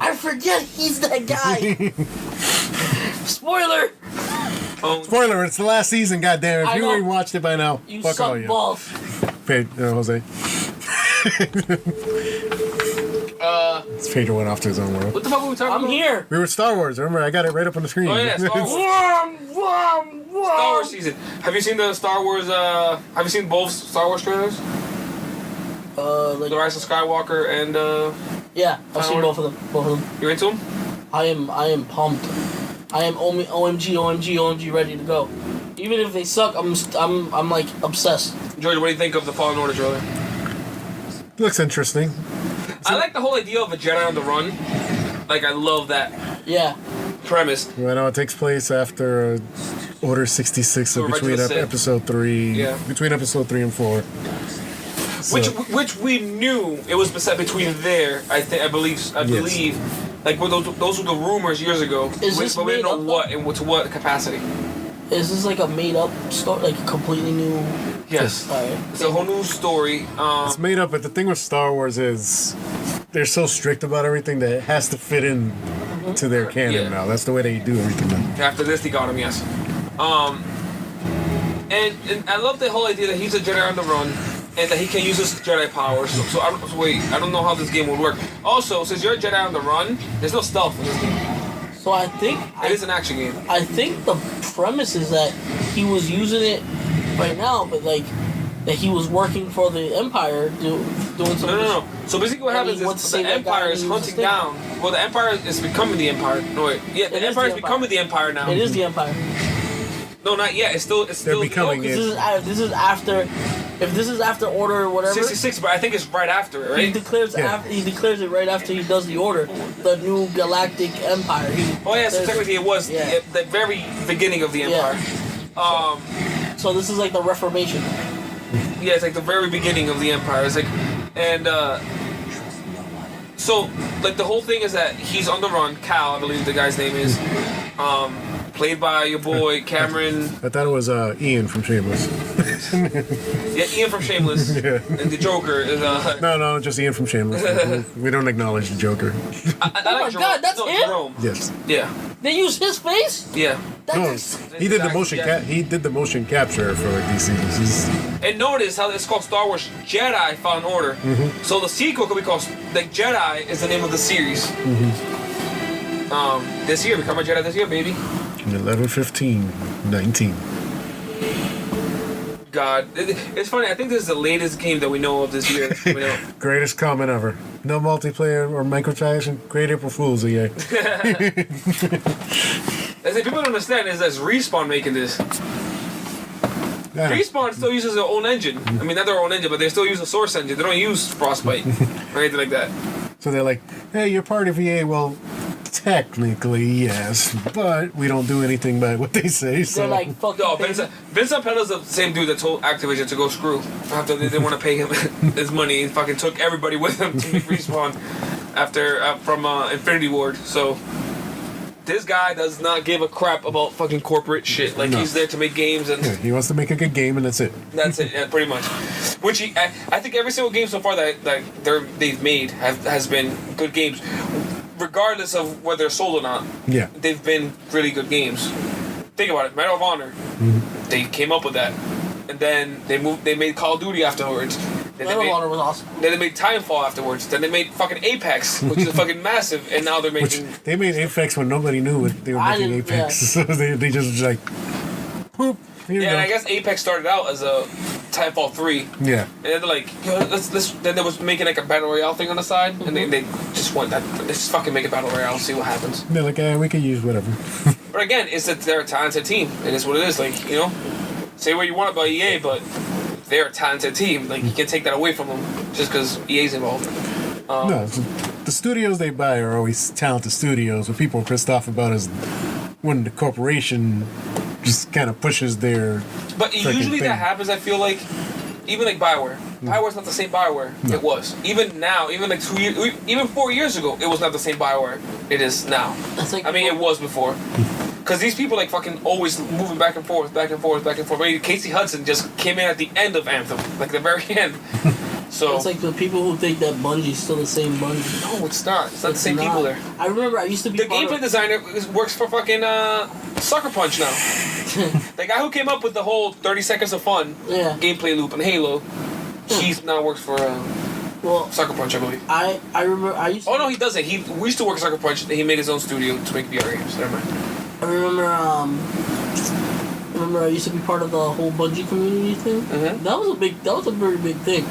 I forget he's that guy. Spoiler! Oh, Spoiler: it's the last season. Goddamn! If I you know. ain't watched it by now, You fuck all suck you. balls. Jose. It's Pedro went off to his own world. what the fuck were we talking I'm about? here. We were Star Wars. Remember, I got it right up on the screen. Oh yeah, Star Wars. Star Wars season. Have you seen the Star Wars? Have you seen both Star Wars trailers? Like, The Rise of Skywalker and yeah, I've seen Final both of them. Both of them. you're into them? I am pumped. I am OMG ready to go. Even if they suck, I'm like obsessed. George, what do you think of the Fallen Order trailer? Looks interesting. I like the whole idea of a Jedi on the run. Like, I love that Yeah. premise. Right now, it takes place after Order 66, so So Revenge between of the Sith. episode 3, Yeah. between episode 3 and 4. So, Which we knew it was set between there. I believe. Like, well, those were the rumors years ago. Is this but we didn't know made up, what and to what capacity. Is this like a made up story, like a completely new? Yes. Alright. It's a whole new story. it's made up, but the thing with Star Wars is they're so strict about everything that it has to fit in to their canon Yeah. now. That's the way they do everything now. After this, they got him. Yes. And I love the whole idea that he's a Jedi on the run, and that he can use his Jedi powers. So I don't know how this game would work. Also, since you're a Jedi on the run, there's no stealth in this game. So I think It is an action game. I think the premise is that he was using it right now, but like that he was working for the Empire, doing some. No. So basically, what And happens he wants is to the save that guy Empire and is he uses hunting the down. Well, the Empire is becoming the Empire. No, wait. Yeah, the It is Empire is the becoming the Empire now. It is the Empire. No, not yet. It's still. They're becoming Because it. this is after. If this is after Order or whatever, 66, but I think it's right after it, he right? declares Yeah. he declares it right after he does the Order, the new Galactic Empire. Oh yeah, so There's- technically it was Yeah. the very beginning of the Empire. So this is like the Reformation. Yeah, it's like the very beginning of the Empire. It's like, and so like the whole thing is that he's on the run. Cal, I believe the guy's name is, played by your boy Cameron. I thought it was Ian from Shameless. Yeah, Ian from Shameless. Yeah. And the Joker is No, just Ian from Shameless. We don't acknowledge the Joker. I Oh my like God, that's no, him? Jerome. Yes. Yeah, They use his face. yeah. That's No, he did the motion. Yeah. He did the motion capture for like these seasons. And notice how it's called Star Wars Jedi Fallen Order. So the sequel could be called like Jedi is the name of the series. This year, Become a Jedi this year, baby. 11, 15, 19. God, it's funny. I think this is the latest game that we know of this year. that's coming out. Greatest comment ever. No multiplayer or microtransaction. Great April Fools, yeah. I say people don't understand is that's Respawn making this. Yeah. Respawn still uses their own engine. I mean, not their own engine, but they still use a Source engine. They don't use Frostbite or anything like that. So they're like, hey, you're part of EA. Well, technically, yes, but we don't do anything by what they say. So they're like fucking. No, baby. Vincent Pella's the same dude that told Activision to go screw after they didn't want to pay him his money. He fucking took everybody with him to make Respawn after from Infinity Ward. So this guy does not give a crap about fucking corporate shit. Like No. he's there to make games and. yeah, he wants to make a good game, and that's it. That's it, yeah, pretty much. Which I think every single game so far that they've made has been good games, regardless of whether they're sold or not. Yeah. They've been really good games. Think about it, Medal of Honor. They came up with that, and then they made Call of Duty afterwards. Then Medal of Honor was awesome. then they made Titanfall afterwards. Then they made fucking Apex, which is fucking massive, and now they're Which making. they made Apex when nobody knew what they were I making didn't- Apex. So they just like, poop. Here Yeah, and I you go. guess Apex started out as a Titanfall 3. Yeah. And then they're like, yo, let's. Then they was making like a battle royale thing on the side, and they just went that. Let's just fucking make a battle royale, see what happens. They're like, we can use whatever. But again, it's that they're a talented team. It is what it is. Like say what you want about EA, but they're a talented team. Like you can't take that away from them just because EA's involved. No, so the studios they buy are always talented studios. What people are pissed off about is when the corporation just kind of pushes their. But Freaking usually thing. that happens. I feel like even like Bioware. Bioware's not the same Bioware No. it was. Even now, even like 2 years, even 4 years ago, it was not the same Bioware it is now. That's like I mean, it was before. Because these people like fucking always moving back and forth, back and forth, back and forth. I mean, Casey Hudson just came in at the end of Anthem, like the very end. So It's like the people who think that Bungie's still the same Bungie. no, it's not. It's not the It's same not. people there. I remember I used to be The part gameplay of, designer works for fucking Sucker Punch now. The guy who came up with the whole 30 seconds of fun Yeah. gameplay loop in Halo, he now works for Well, Sucker Punch, I believe. I remember I used to, Oh no, he doesn't. We used to work at Sucker Punch. He made his own studio to make VR games. Never mind. I remember I used to be part of the whole Bungie community thing. Mhm. That was a very big thing.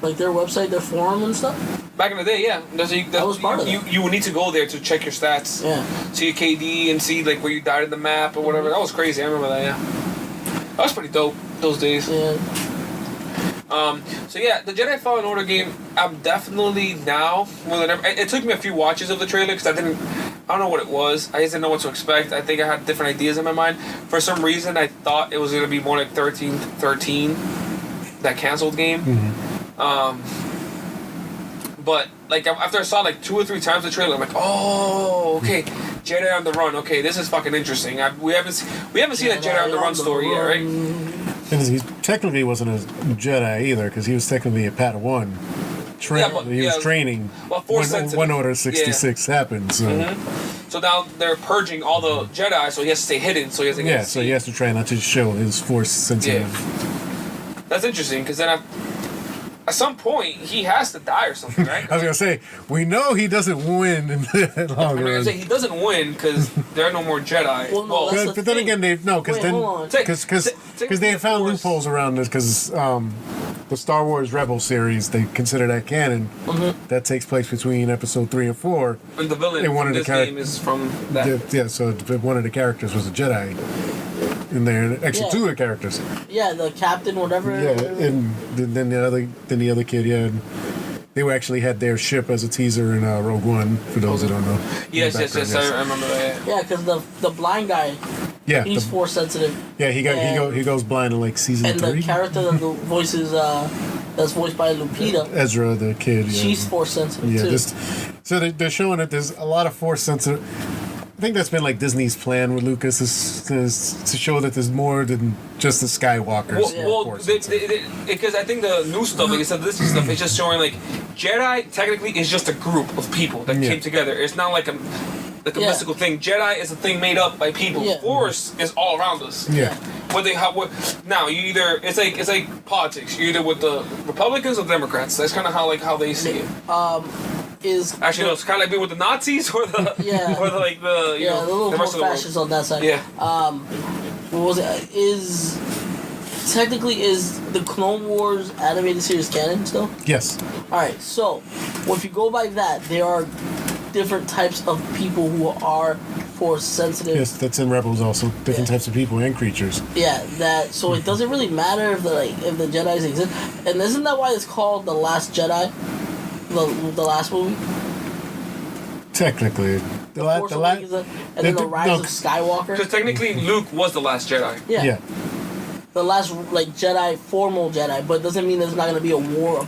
Like their website, their forum and stuff. Back in the day, yeah. I was part of you would need to go there to check your stats, Yeah. see your KD, and see like where you died in the map or whatever. That was crazy. I remember that. Yeah. That was pretty dope those days. Yeah. So yeah, the Jedi Fallen Order game, I'm definitely now more than ever. It took me a few watches of the trailer because I don't know what it was. I just didn't know what to expect. I think I had different ideas in my mind. For some reason, I thought it was gonna be more like 13, that canceled game. But like after I saw like 2 or 3 times the trailer, I'm like, oh, okay, Jedi on the Run. Okay, this is fucking interesting. We haven't seen a Jedi on the Run story yet, right? And he technically wasn't a Jedi either, because he was technically a Padawan. He was training when Order 66 happened. So. So now they're purging all the Jedi, so he has to stay hidden. So he has to get so he has to try not to show his Force sensitive. Yeah. That's interesting, because then at some point he has to die or something, right? I was gonna say, we know he doesn't win in the long I'm gonna run. say he doesn't win because there are no more Jedi. Well, no, that's but then again, they found loopholes around this because the Star Wars Rebel series, they consider that canon. That takes place between Episode 3 and 4. And the villain in this game is from that. Yeah, so one of the characters was a Jedi in there. Actually, 2 of the characters. Yeah, the captain, whatever. Yeah, and then the other kid. Yeah, and they actually had their ship as a teaser in Rogue One. For those who don't know. Yes, I remember that. Yeah, because the blind guy. Yeah, he's Force sensitive. Yeah, he goes blind in like season 3. And the character that voices that's voiced by Lupita, Ezra, the kid. Yeah. She's Force sensitive too. So they're showing that there's a lot of Force sensitive. I think that's been like Disney's plan with Lucas is to show that there's more than just the Skywalkers. Because I think the new stuff, like I said, this stuff is just showing like Jedi technically is just a group of people that came together. It's not like a mystical thing. Jedi is a thing made up by people. Yeah. Force is all around us. Yeah. Now you either it's like politics. You're either with the Republicans or Democrats. That's kind of how they see it. It's kind of like being with the Nazis or the the little the more rest of the fascists on that side. Yeah. What was it? Is the Clone Wars animated series canon still? Yes. All right. So, if you go by that, there are different types of people who are Force sensitive. Yes, that's in Rebels also. Different types of people and creatures. Yeah, so it doesn't really matter if the Jedis exist. And isn't that why it's called The Last Jedi? The last movie? Technically. The Rise of Skywalker? Because technically Luke was the last Jedi. Yeah. The last Jedi, formal Jedi, but it doesn't mean there's not going to be a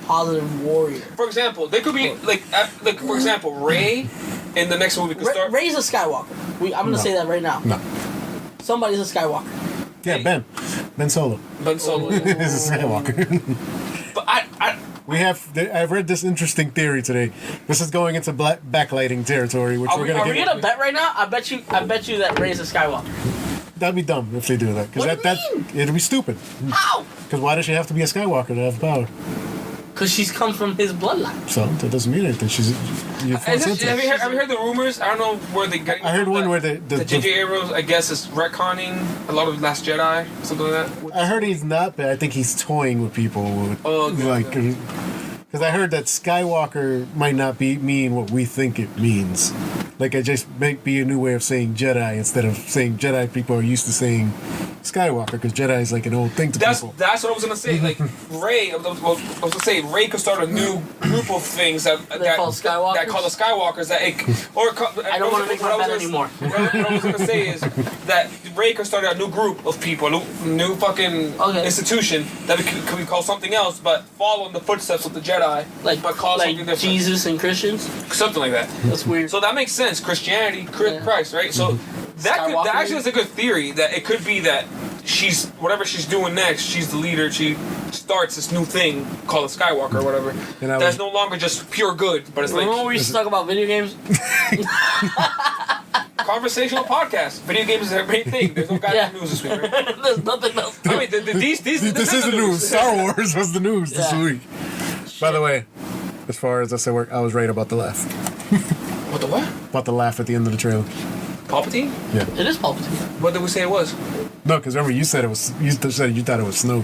positive warrior. For example, there could be for example, Rey in the next movie could start. Rey's a Skywalker. I'm going to say that right now. No. Somebody's a Skywalker. Yeah, Ben Solo. Ben Solo is a Skywalker. But I've read this interesting theory today. This is going into backlighting territory, which are we gonna bet right now? I bet you that Rey's a Skywalker. That'd be dumb if they do that. Because it'd be stupid. How? Because why does she have to be a Skywalker to have power? Because she comes from his bloodline. So that doesn't mean anything. Have you heard the rumors? I don't know where they got. I heard one where the J.J. Abrams, I guess, is retconning a lot of Last Jedi, something like that. I heard he's not, but I think he's toying with people. Because I heard that Skywalker might not mean what we think it means. Like, it just might be a new way of saying Jedi instead of saying Jedi. People are used to saying Skywalker because Jedi is like an old thing to people. That's what I was gonna say. Like Rey, I was gonna say Rey could start a new group of things that call Skywalkers. That call the Skywalkers. I don't want to make my bet anymore. What I was gonna say is that Rey could start a new group of people, a new fucking institution that could be called something else, but follow in the footsteps of the Jedi. But call something different. Jesus and Christians. Something like that. That's weird. So that makes sense. Christianity, Christ, right? So that actually is a good theory. That it could be that whatever she's doing next, she's the leader. She starts this new thing called a Skywalker or whatever. That's no longer just pure good, but it's Remember we used to talk about video games? Conversational podcast. Video games is a great thing. There's no goddamn news this week, right? There's nothing else. I mean, this is the news. Star Wars was the news this week. By the way, as far as I said, I was right about the laugh. What the what? About the laugh at the end of the trailer. Palpatine? Yeah. It is Palpatine. What did we say it was? No, because remember you said it was. You said you thought it was Snoke.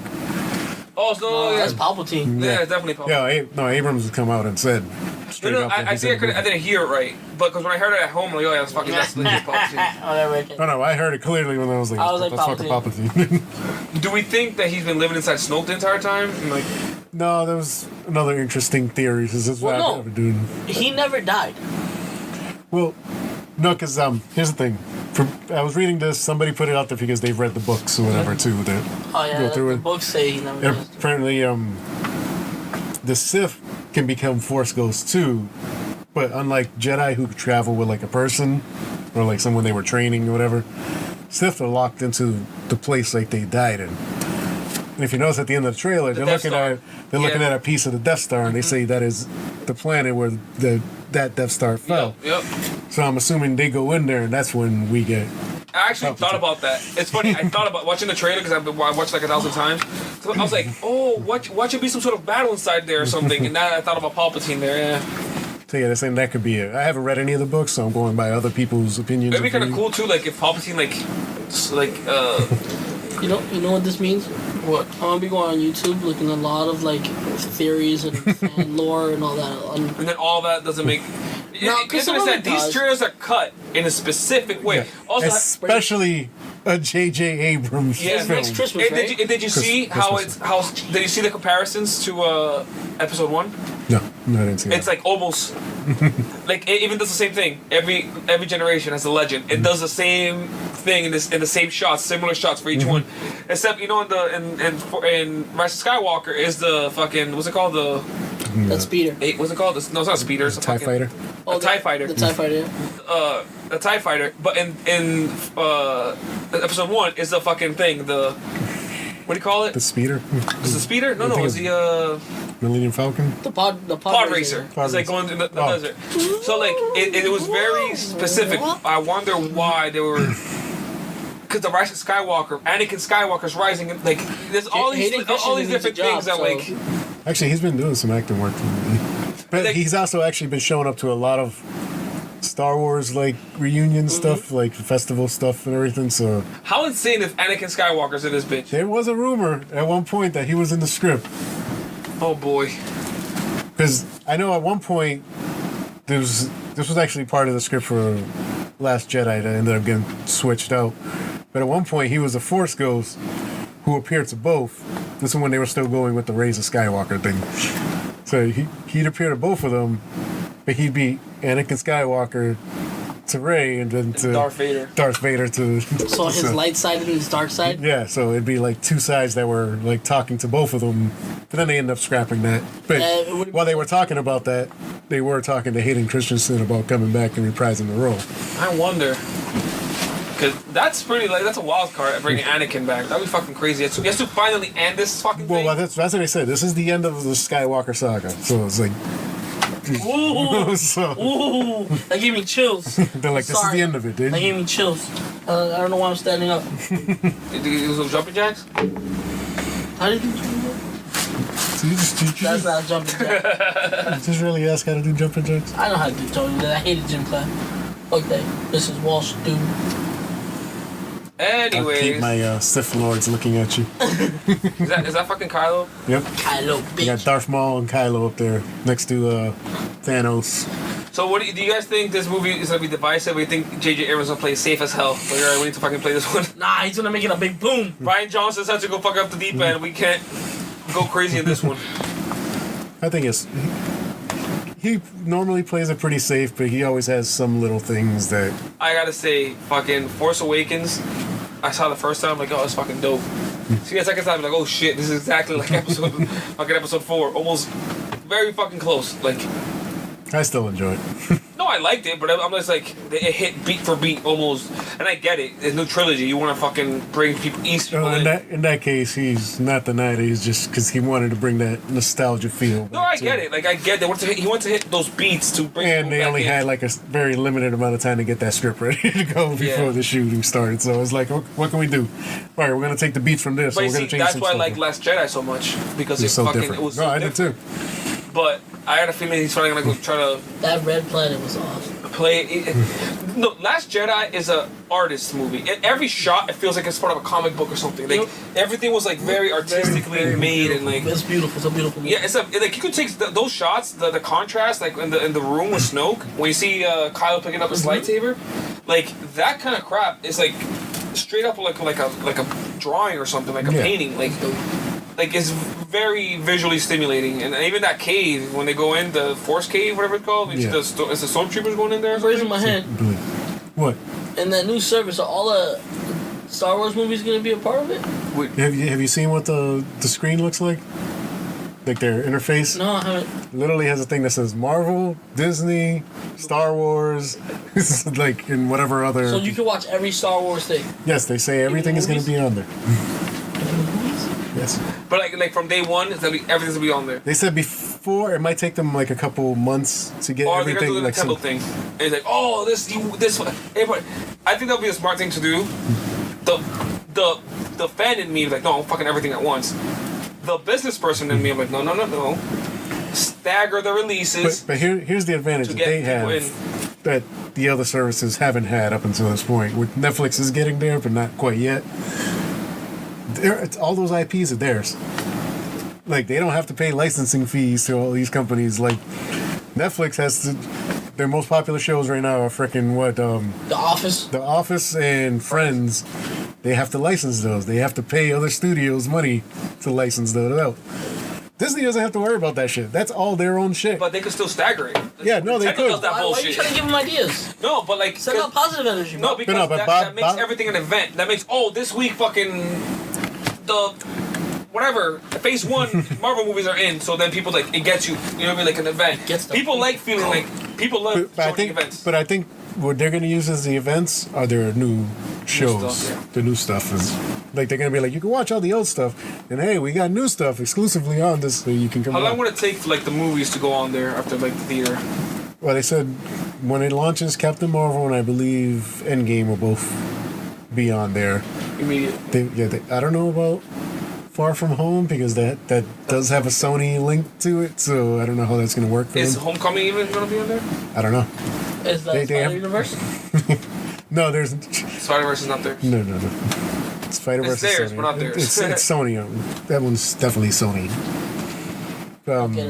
Oh, Snoke. That's Palpatine. Yeah, it's definitely Palpatine. Yeah, Abrams has come out and said straight No, up. that I he's think in the I didn't hear it right. But because when I heard it at home, I'm like, oh, yeah, that's fucking that's legit Palpatine. Whatever. it movie. is. Oh no, I heard it clearly when I was like, I was like, that's fucking Palpatine. Do we think that he's been living inside Snoke the entire time? And like, No, there was another interesting theory. This is what Well, I no. never do. He never died. Well, no, because here's the thing. I was reading this. Somebody put it out there because they've read the books or whatever too. That Oh yeah, go through the it. books say he never And died. apparently, the Sith can become Force ghosts too, but unlike Jedi who could travel with like a person or like someone they were training or whatever, Sith are locked into the place like they died in. And if you notice at the end of the trailer, they're Death looking Star. at looking at a piece of the Death Star, and they say that is the planet where that Death Star fell. yep. So I'm assuming they go in there, and that's when we get. I actually thought about that. It's funny. I thought about watching the trailer because I watched like 1,000 times. So I was like, oh, what should be some sort of battle inside there or something? And now I thought about Palpatine there. Yeah, So yeah, they're saying that could be it. I haven't read any of the books, so I'm going by other people's opinions. it'd be kind of cool too. Like if Palpatine You know what this means? what? I'm gonna be going on YouTube looking at a lot of like theories and fan lore and all that. And then all that doesn't make. No, You 'cause some of understand it these does. trailers are cut in a specific way. Yeah. Also, Especially a J.J. Abrams Yeah, film. next Christmas, and right? did you see how Christmas. it's how? Did you see the comparisons to episode 1? No, I didn't see It's that. like almost like it even does the same thing. Every generation has a legend. It does the same thing in the same shots, similar shots for each one. Except in in Rise of Skywalker is the fucking what's it called That's Peter. what's it called? No, it's not a speeder. It's a TIE fucking, fighter. A TIE fighter. The TIE fighter. A TIE fighter. But in episode 1 is the fucking thing. The what do you call it? The speeder. Is the speeder? No, I think it's the Millennium Falcon. The pod pod racer. Pod It's like racer. going through the Oh. desert. So like it was very specific. I wonder why they were. Because the Rise of Skywalker, Anakin Skywalker's rising, and like there's all these Hayden all these Christensen different needs things a that job, like. Actually, he's been doing some acting work. But Like- he's also actually been showing up to a lot of Star Wars like reunion stuff, like festival stuff and everything. So How insane if Anakin Skywalker's in this bitch? there was a rumor at one point that he was in the script. Oh boy. Because I know at one point this was actually part of the script for Last Jedi that ended up getting switched out. But at one point he was a Force ghost who appeared to both. This is when they were still going with the Rise of Skywalker thing. So he'd appear to both of them, but he'd be Anakin Skywalker to Rey and then to Darth Vader. Darth Vader to. So his light side and his dark side. Yeah, so it'd be like two sides that were like talking to both of them, but then they ended up scrapping that. But it would've while they were talking about that, they were talking to Hayden Christensen about coming back and reprising the role. I wonder. Cause that's pretty like that's a wild card bringing Anakin back. That'd be fucking crazy. He has to finally end this fucking thing. Well, that's what they said. This is the end of the Skywalker saga. So it's like, Ooh, so ooh, that gave me chills. they're like, this is Sorry. the end of it, dude. That gave me chills. I don't know why I'm standing up. Did you do some jumping jacks? How did you? So you That's not a jumping jack. just really ask how to do jumping jacks? I know how to do jumping jacks. I hated gym class. Fuck that. This is Wall Street. I'll keep Anyways, my Sith Lords looking at you. is that fucking Kylo? Yep. Kylo, You got bitch. Darth Maul and Kylo up there next to Thanos. So what do you guys think this movie is gonna be divisive? We think J.J. Abrams will play safe as hell. Like, alright, we need to fucking play this one. Nah, he's gonna make it a big boom. Ryan Johnson has to go fuck up the deep end. We can't go crazy in this one. I think he normally plays it pretty safe, but he always has some little things that. I gotta say, fucking Force Awakens. I saw the first time, I'm like, oh, it's fucking dope. See the second time, I'm like, oh shit, this is exactly like episode 4, almost very fucking close. Like, I still enjoy it. no, I liked it, but I'm just like, it hit beat for beat almost, and I get it. It's new trilogy. You want to fucking bring people, East people In in. that case, he's not denying it. He's just because he wanted to bring that nostalgia feel. No, I get it. Like, I get it. He wanted to hit those beats to bring. And people they back only in. had like a very limited amount of time to get that script ready to go before Yeah. the shooting started. So it's like, what can we do? All right, we're gonna take the beats from this. But So you we're gonna see, change that's some why I stuff like up. Last Jedi so much because It's so fucking different. it was No, so I did different. too. But I had a feeling he's probably gonna go try to. That red planet was awesome. play. No, Last Jedi is a artist movie. Every shot, it feels like it's part of a comic book or something. Like everything was like very artistically made and like. It's beautiful. It's a beautiful movie. Yeah, like you could take those shots, the contrast, like in the room with Snoke when you see Kylo picking up his lightsaber, like that kind of crap is like straight up like a drawing or something, like a painting, like it's very visually stimulating. And even that cave when they go in, the Force Cave, whatever it's called, it's the stormtroopers going in there. I'm raising my hand. What? In that new service, are all the Star Wars movies going to be a part of it? Have you seen what the screen looks like? Like their interface? No, I haven't. Literally has a thing that says Marvel, Disney, Star Wars, like in whatever other. So you can watch every Star Wars thing. Yes, they say everything is going to be on there. Yes. But like from day one, everything's gonna be on there. They said before it might take them like a couple months to get Or they're everything. gonna do the Nintendo thing. And it's like, oh, this. Everybody, I think that'll be a smart thing to do. The fan in me is like, no, I'm fucking everything at once. The business person in me, I'm like, no. Stagger the releases. But here's the advantage that they have that the other services haven't had up until this point. With Netflix is getting there, but not quite yet. All those IPs are theirs. Like they don't have to pay licensing fees to all these companies. Like Netflix has to. Their most popular shows right now are freaking what? The Office. The Office and Friends. They have to license those. They have to pay other studios money to license those out. Disney doesn't have to worry about that shit. That's all their own shit. But they could still stagger it. Yeah, no, they could. That Why are you trying to give them ideas? No, but like Send out positive energy. No, bro. because but that makes everything an event. That makes this week fucking the whatever phase 1 Marvel movies are in. So then people like it gets you. You know what I mean? Like an event. People like feeling like people love joining events. But I think what they're gonna use as the events are their new shows, stuff, yeah. the new stuff. Is like they're gonna be like, you can watch all the old stuff, and hey, we got new stuff exclusively on this, so you can come. How long on. would it take for like the movies to go on there after like the theater? Well, they said when it launches, Captain Marvel and I believe Endgame will both be on there. Immediate. I don't know about Far From Home because that does have a Sony link to it, so I don't know how that's gonna work for Is them. Homecoming even gonna be on there? I don't know. Is that Spider-Universe? No, there's Spider-Verse is not there. no. Spider-Verse It's theirs, is Sony. but not theirs. It's Sony. That one's definitely Sony.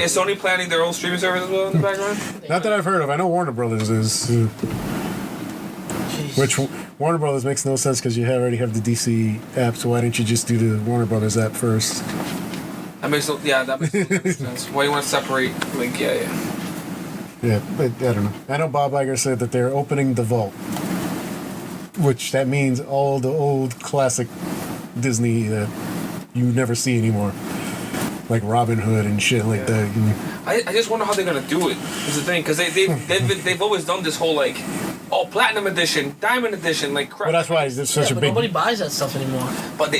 Is Sony planning their own streaming service as well in the background? Not that I've heard of. I know Warner Brothers is. Which Warner Brothers makes no sense because you already have the DC app, so why didn't you just do the Warner Brothers app first? That makes no sense. Why you want to separate? Like, yeah. Yeah, but I don't know. I know Bob Iger said that they're opening the vault, which that means all the old classic Disney that you never see anymore, like Robin Hood and shit like that. I just wonder how they're gonna do it. Is the thing because they've always done this whole like, platinum edition, diamond edition, like crap. Well, that's why it's such a but big. nobody buys that stuff anymore. But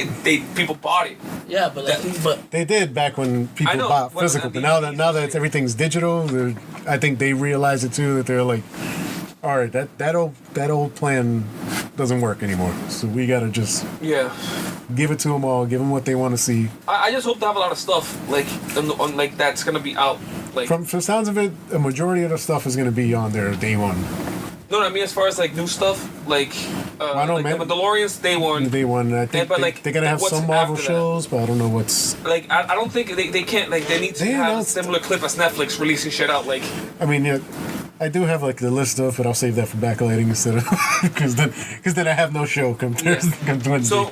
people bought it. Yeah, but They did back when people know, bought well, physical, but now that everything's digital, I think they realize it too that they're like, all right, that old plan doesn't work anymore. So we gotta just give it to them all, give them what they want to see. I just hope to have a lot of stuff like on like that's gonna be out. Like From the sounds of it, a majority of the stuff is gonna be on there day one. No, I mean as far as like new stuff, like the Mandalorian's day one. Day one, I think they're gonna have some Marvel shows, but I don't know what's. Like I don't think they can't like they need to have a similar clip as Netflix releasing shit out like. I mean, yeah, I do have like the list of, but I'll save that for backlighting instead of because then I have no show come Thursday, come Wednesday. So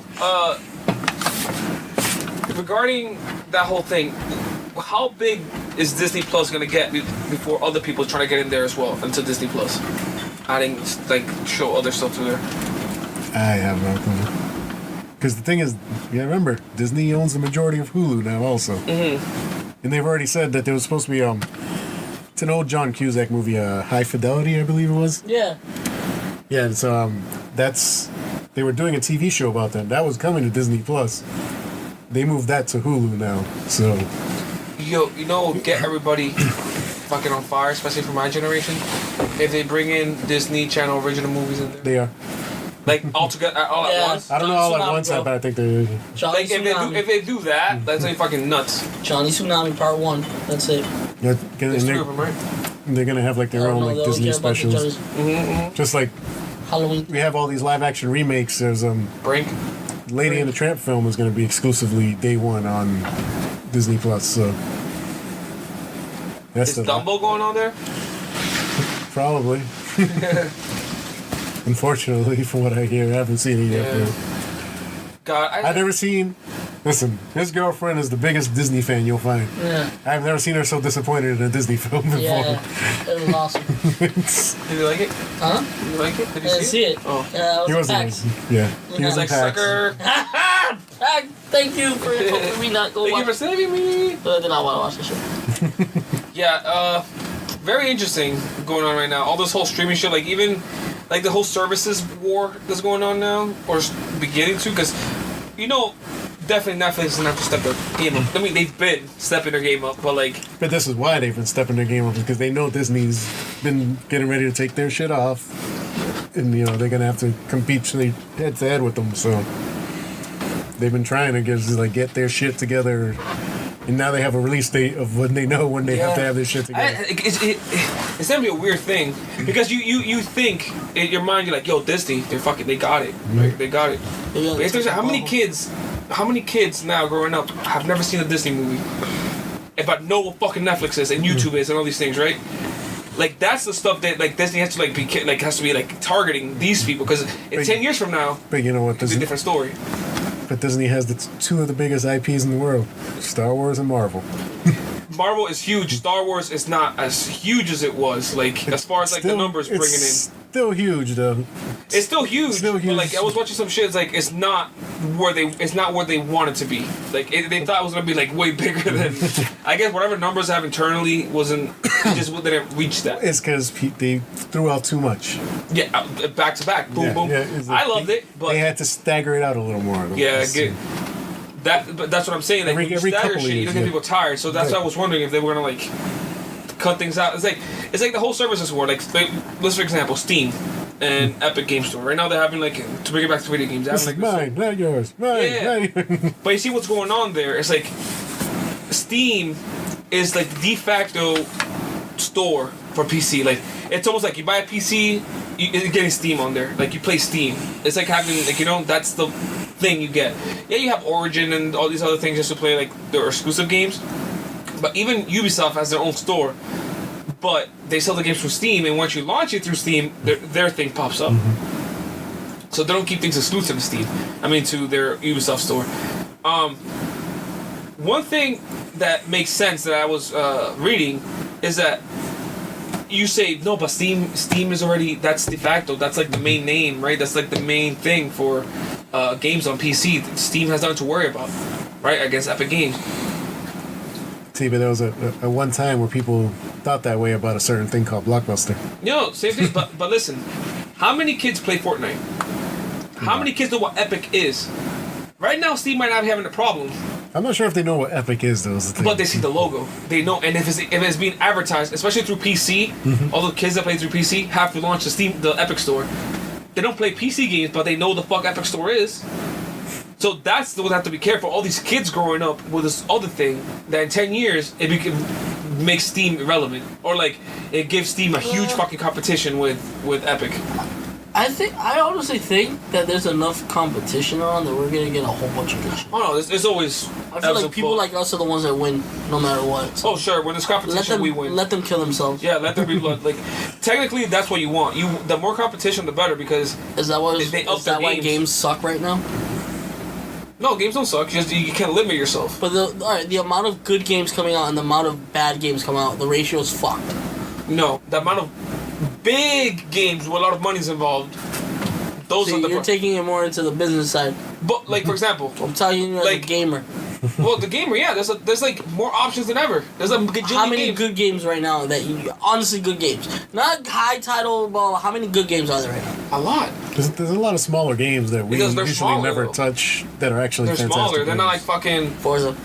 regarding that whole thing, how big is Disney Plus gonna get before other people trying to get in there as well into Disney Plus? Adding like show other stuff to there. I have no clue. Because the thing is, remember Disney owns the majority of Hulu now, also, and they've already said that there was supposed to be it's an old John Cusack movie, High Fidelity, I believe it was. Yeah. Yeah, so they were doing a TV show about that. That was coming to Disney Plus. They moved that to Hulu now, so. Get everybody fucking on fire, especially for my generation. If they bring in Disney Channel original movies in there. They are. Like all together, all at once. I don't know all at once, but I think they're. Like if they do that, that's like fucking nuts. Johnny Tsunami Part 1. That's it. Yeah, There's 2 of them, right? They're gonna have like their own like Disney specials. Just like Halloween. we have all these live action remakes. There's Brink. Lady and the Tramp film is gonna be exclusively day one on Disney Plus. So that's Is Dumbo going on there? probably. Unfortunately, from what I hear, I haven't seen it yet. Yeah. But God, I've never seen. Listen, his girlfriend is the biggest Disney fan you'll find. Yeah. I've never seen her so disappointed in a Disney film before. Yeah. It was awesome. Did you like it? Huh? Did you like it? Did I you didn't see it. Oh. Yeah, He it was wasn't. PAX. Yeah, he was Yeah. in Like PAX. sucker. Thank you for helping me not go Thank you watch for saving me. But I did not want to watch the show. Yeah, very interesting going on right now. All this whole streaming shit, like even like the whole services war that's going on now, or beginning to, because you know, definitely Netflix doesn't have to step their game up. I mean, they've been stepping their game up, but like, But this is why they've been stepping their game up, because they know Disney's been getting ready to take their shit off, and you know they're gonna have to compete head to head with them. So they've been trying to get their shit together, and now they have a release date of when they know when they have to have their shit together. it's gonna be a weird thing because you think in your mind you're like, yo, Disney, they got it, right? They got it. Yeah, But if there's how many kids now growing up have never seen a Disney movie, but know what fucking Netflix is and YouTube is and all these things, right? Like that's the stuff that like Disney has to be targeting these people, because in But- 10 years from now But you know what? it's a Disney, different story. but Disney has two of the biggest IPs in the world: Star Wars and Marvel. Marvel is huge. Star Wars is not as huge as it was. Like as far as like the numbers bringing it's in. still huge though. It's still huge, Still but like huge. I was watching some shit. It's like it's not where they want it to be. Like they thought it was gonna be like way bigger than. I guess whatever numbers I have internally wasn't. It just didn't reach that. It's because they threw out too much. Yeah, back to back, boom, Yeah, boom. yeah, it's like I loved it, but they had to stagger it out a little more. yeah, It's- get that. But that's what I'm saying. Like Every- when you every stagger couple shit, you years, don't get yeah. people tired. So that's Right. why I was wondering if they were gonna like cut things out. It's like the whole services war. Like let's for example, Steam and Epic Game Store. Right now they're having like, to bring it back to video games. They're This having, is like, mine, not yours. Mine, Yeah. not yours. But you see what's going on there. It's like Steam is like the de facto store for PC. Like it's almost like you buy a PC, you're getting Steam on there. Like you play Steam. It's like having like that's the thing you get. Yeah, you have Origin and all these other things just to play like their exclusive games. But even Ubisoft has their own store. But they sell the games through Steam, and once you launch it through Steam, their thing pops up. So they don't keep things exclusive to Steam. I mean, to their Ubisoft store. One thing that makes sense that I was reading is that you say no, but Steam is already, that's de facto. That's like the main name, right? That's like the main thing for games on PC. Steam has nothing to worry about, right? Against Epic Games. See, but there was a one time where people thought that way about a certain thing called Blockbuster. No, same thing. But listen, how many kids play Fortnite? How many kids know what Epic is? Right now, Steam might not be having a problem, I'm not sure if they know what Epic is, though. Is the thing. but they see the logo. They know, and if it's being advertised, especially through PC, all the kids that play through PC have to launch the Epic Store. They don't play PC games, but they know the fuck Epic Store is. So that's what they have to be careful. All these kids growing up with this other thing that in 10 years it makes Steam irrelevant, or like it gives Steam a huge fucking competition with Epic. I honestly think that there's enough competition on that we're gonna get a whole bunch of good shit. Oh no, there's always. I feel like people like us are the ones that win no matter what. So Oh sure, when there's competition, we win. let them kill themselves. Yeah, let there be blood. Like, technically, that's what you want. The more competition, the better. Because Is that what? They up Is that their why games. games suck right now? no, games don't suck. You can't limit yourself. But the amount of good games coming out and the amount of bad games coming out, the ratio is fucked. No, the amount of big games with a lot of money's involved. Those See, are the. you're taking it more into the business side. But like for example, I'm telling you, as a Like- gamer, well, the gamer, yeah, there's like more options than ever. There's a gajillion how many games. good games right now that you honestly good games, not high title ball. How many good games are there right now? A lot. There's a lot of smaller games that we Because they're usually smaller, never though. touch that are actually They're fantastic. smaller. They're not like games. fucking. Forza.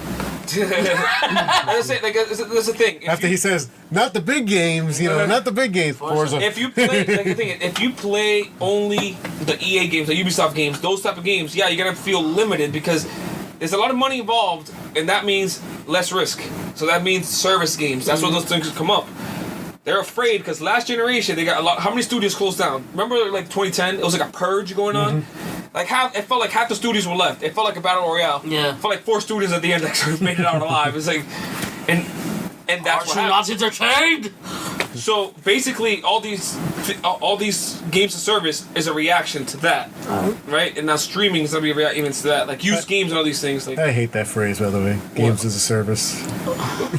That's it. Like that's the thing. If After you- he says, not the big games, not the big games. Forza. If you play, like the thing is, if you play only the EA games, the Ubisoft games, those type of games, yeah, you're gonna feel limited because there's a lot of money involved, and that means less risk. So that means service games. That's where those things come up. They're afraid because last generation they got a lot. How many studios closed down? Remember, like 2010, it was like a purge going on. Like it felt like half the studios were left. It felt like a battle royale. Yeah. It felt like 4 studios at the end that sort of made it out alive. It's like, and that's what happened. Not entertained. So basically, all these games of service is a reaction to that, right? And now streaming is gonna be a reaction to that, like used games and all these things. Like I hate that phrase, by the way. Games as a service.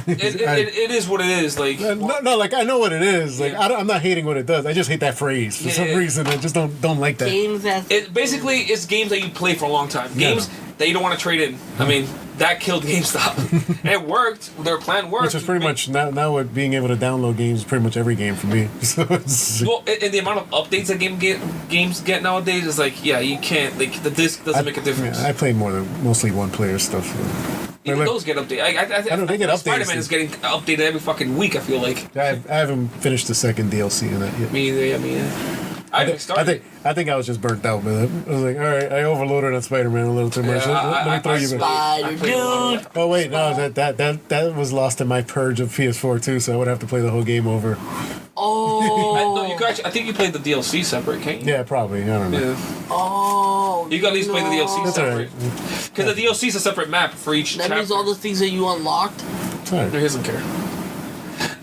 it is what it is. Like No, like I know what it is. Like Yeah. I'm not hating what it does. I just hate that phrase for some reason. I just don't like that. Games that basically it's games that you play for a long time. Games that you don't want to trade in. I mean, that killed GameStop. And it worked. Their plan worked. Which is pretty much now with being able to download games, pretty much every game for me. So it's, well, and the amount of updates that games get nowadays is like, yeah, you can't. Like the disc doesn't make a difference. I play mostly one player stuff. So. Even Like, those get updated. I don't think it updates. Spider-Man is getting updated every fucking week. I feel like. I haven't finished the second DLC in that yet. Me either. I mean, I haven't started. I think I was just burnt out, man. I was like, all right, I overloaded on Spider-Man a little too much. Yeah, Let me throw you back. Spider Dude. Oh wait, no, that was lost in my purge of PS4 too, so I would have to play the whole game over. Oh. No, you guys. I think you played the DLC separate, can't you? Yeah, probably. I don't know. Yeah. Oh. You got at least play the DLC That's separate. alright. Because the DLC is a separate map for each That chapter. means all the things that you unlocked. It's alright. He doesn't care.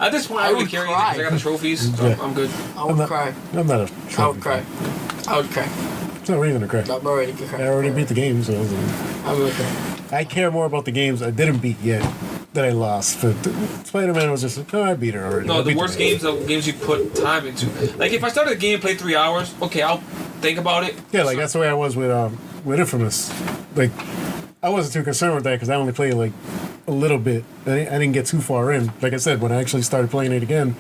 At this point, I I don't really would care cry. because I got the trophies, so Yeah. I'm good. I would cry. I'm not a I trophy would cry. I would cry. It's no reason to cry. I'm already cry. I already beat the game, so I was like, I'm gonna cry. I care more about the games I didn't beat yet that I lost. But Spider-Man was just like, oh, I beat it already. No, I the beat worst game. games are games you put time into. Like if I started a game and played 3 hours, okay, I'll think about it. Yeah, like that's the way I was with Infamous. Like I wasn't too concerned with that because I only played like a little bit. I didn't get too far in. Like I said, when I actually started playing it again,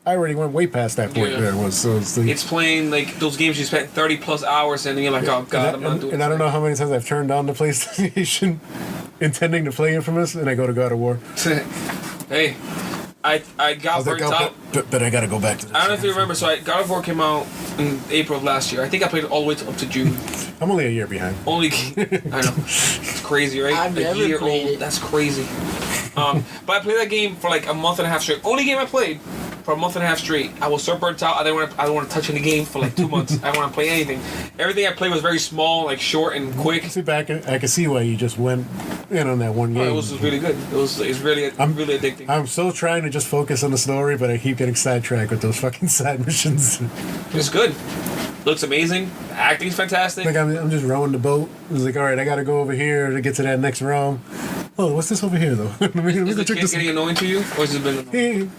I already went way past that point. Yeah. There it was. So it's like, It's playing like those games you spent 30 plus hours in, and you're like, oh god, I'm not doing. and I don't know how many times I've turned on the PlayStation intending to play Infamous, and I go to God of War. Hey, I got burnt out. But I gotta go back to this. I don't know if you remember. So God of War came out in April of last year. I think I played it all the way up to June. I'm only a year behind. Only, I know, it's crazy, right? I've never year played old. it. That's crazy. But I played that game for like a month and a half straight. Only game I played for a month and a half straight. I was so burnt out. I don't want to touch any game for like 2 months. I don't want to play anything. Everything I played was very small, like short and quick. See, back I can see why you just went in on that one game. It was really good. It's really really addicting. I'm so trying to just focus on the story, but I keep getting sidetracked with those fucking side missions. It's good. Looks amazing. The acting's fantastic. Like I'm just rowing the boat. It's like, all right, I gotta go over here to get to that next realm. Oh, what's this over here though? let me Is go the check kid this. getting annoying to you, or has it been?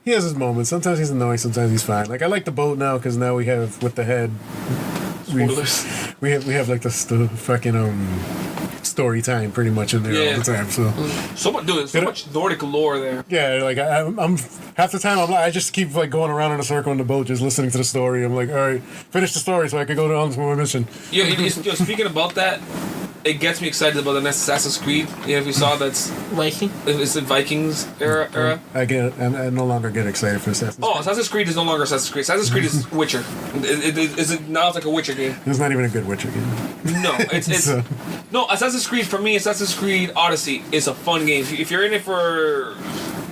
He has his moments. Sometimes he's annoying. Sometimes he's fine. Like I like the boat now because now we have with the head. Spoilers. We have like the fucking story time pretty much in there Yeah. all the time. So So much Nordic lore there. yeah, like I'm half the time I just keep like going around in a circle on the boat, just listening to the story. I'm like, all right, finish the story so I can go on to my mission. Speaking about that, it gets me excited about the next Assassin's Creed. If you saw that's Viking. it's the Vikings era. I no longer get excited for Assassin's Creed. Oh, Assassin's Creed is no longer Assassin's Creed. Assassin's Creed is Witcher. Now it's like a Witcher game. It's not even a good Witcher game. No, it's So- no Assassin's Creed for me. Assassin's Creed Odyssey is a fun game. If you're in it for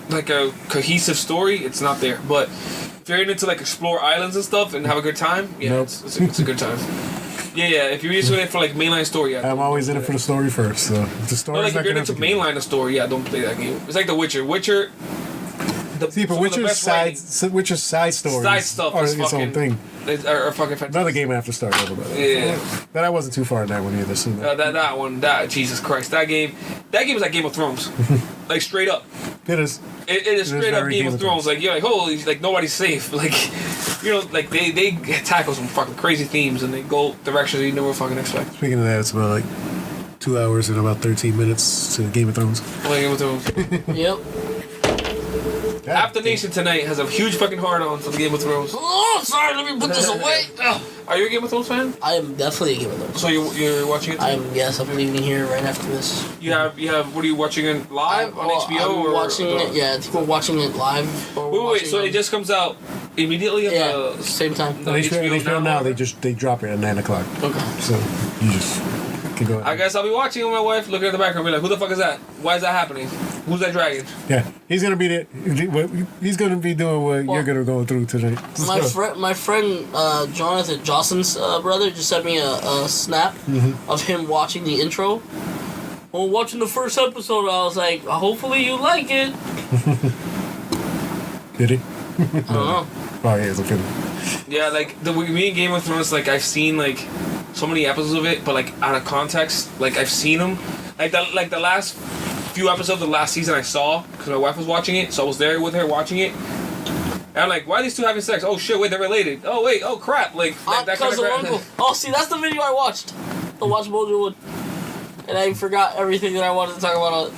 like a cohesive story, it's not there. But if you're in it to like explore islands and stuff and have a good time, yeah, Nope. it's a good time. Yeah. If you're just in it for like mainline story, yeah. I'm always in it for the story first. So if the No, story's like if not you're good into enough. mainline the story, yeah, don't play that game. It's like The Witcher. See, but Witcher's side stories Side stuff are is its own fucking thing. are fucking fantastic. Another game I have to start over. But Yeah. But I wasn't too far in that one either. So That one, Jesus Christ, that game is like Game of Thrones, like straight up. it is. It is straight up very Game of Thrones. Like you're like, holy, like nobody's safe. Like, like they tackle some fucking crazy themes and they go directions you never fucking expect. Speaking of that, it's about like 2 hours and about 13 minutes to Game of Thrones. Like Game of Thrones. Yep. Half the nation tonight has a huge fucking hard on for the Game of Thrones. Oh, sorry. Let me put this away. Oh. Are you a Game of Thrones fan? I am definitely a Game of Thrones. So you're watching it? I'm leaving here right after this. You have. What are you watching it live on HBO I'm or watching it? Yeah, I think we're watching it live. Or we're Wait. So watching it just comes out immediately? Yeah, same time. No. HBO now they drop it at 9 o'clock. Okay. So you just can go. I guess I'll be watching with my wife, looking at the background, be like, "Who the fuck is that? Why is that happening?" Who's that dragon? Yeah, he's gonna be he's gonna be doing what you're gonna go through tonight. My friend Jonathan Jocelyn's brother just sent me a snap of him watching the intro. Well, watching the first episode, I was like, hopefully you like it. Did he? I don't know. Oh, yeah, it's okay. Yeah, like me and Game of Thrones, like I've seen like so many episodes of it, but like out of context, like I've seen them, like the last few episodes of the last season I saw because my wife was watching it, so I was there with her watching it. And I'm like, why are these two having sex? Oh shit, wait, they're related. Oh wait, oh crap, like that kind of crap. Uncle. Oh, see, that's the video I watched. I watched Mojo Wood, and I forgot everything that I wanted to talk about on it.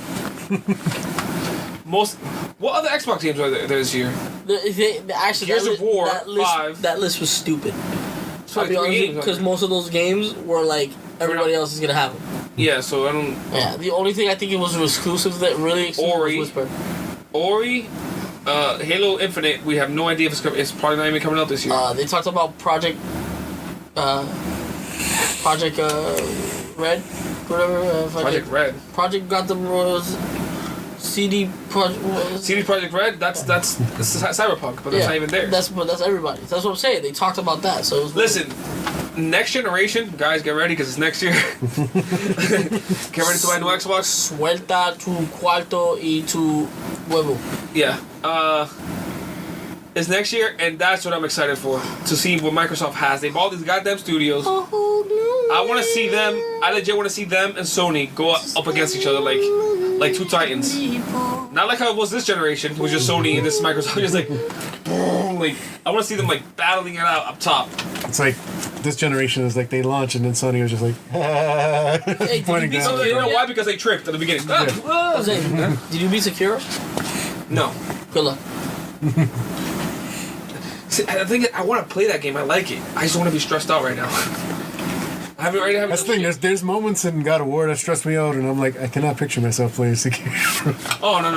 What other Xbox games are there this year? Actually, Gears of War that list, 5. That list was stupid. So I'll be honest, because most of those games were like everybody else is gonna have them. Yeah, so I don't. Yeah, the only thing I think it was exclusive that really exclusive Ori. was Whisper. Ori, Halo Infinite. We have no idea if it's probably not even coming out this year. They talked about Project Red, whatever. Project Red. Project Gotham Rose. CD Projekt Red. That's Cyberpunk, but that's not even there. That's everybody. That's what I'm saying. They talked about that. So it was listen. Next generation, guys, get ready because it's next year. Get ready to buy a new Xbox. Suelta tu cuarto y tu huevo. Yeah. It's next year, and that's what I'm excited for. To see what Microsoft has. They bought these goddamn studios. I want to see them. I legit want to see them and Sony go up against each other like two titans. Not like how it was this generation. It was just Sony and this is Microsoft. Just like, boom, like I want to see them like battling it out up top. It's like this generation is like they launch and then Sony was just like Hey, pointing down. So you know why? Because they tripped at the beginning. Jose, did you beat Sekiro? No. Good luck. See, I think I want to play that game. I like it. I just don't want to be stressed out right now. I haven't. That's the thing. There's moments in God of War that stress me out, and I'm like, I cannot picture myself playing Sekiro. Oh no.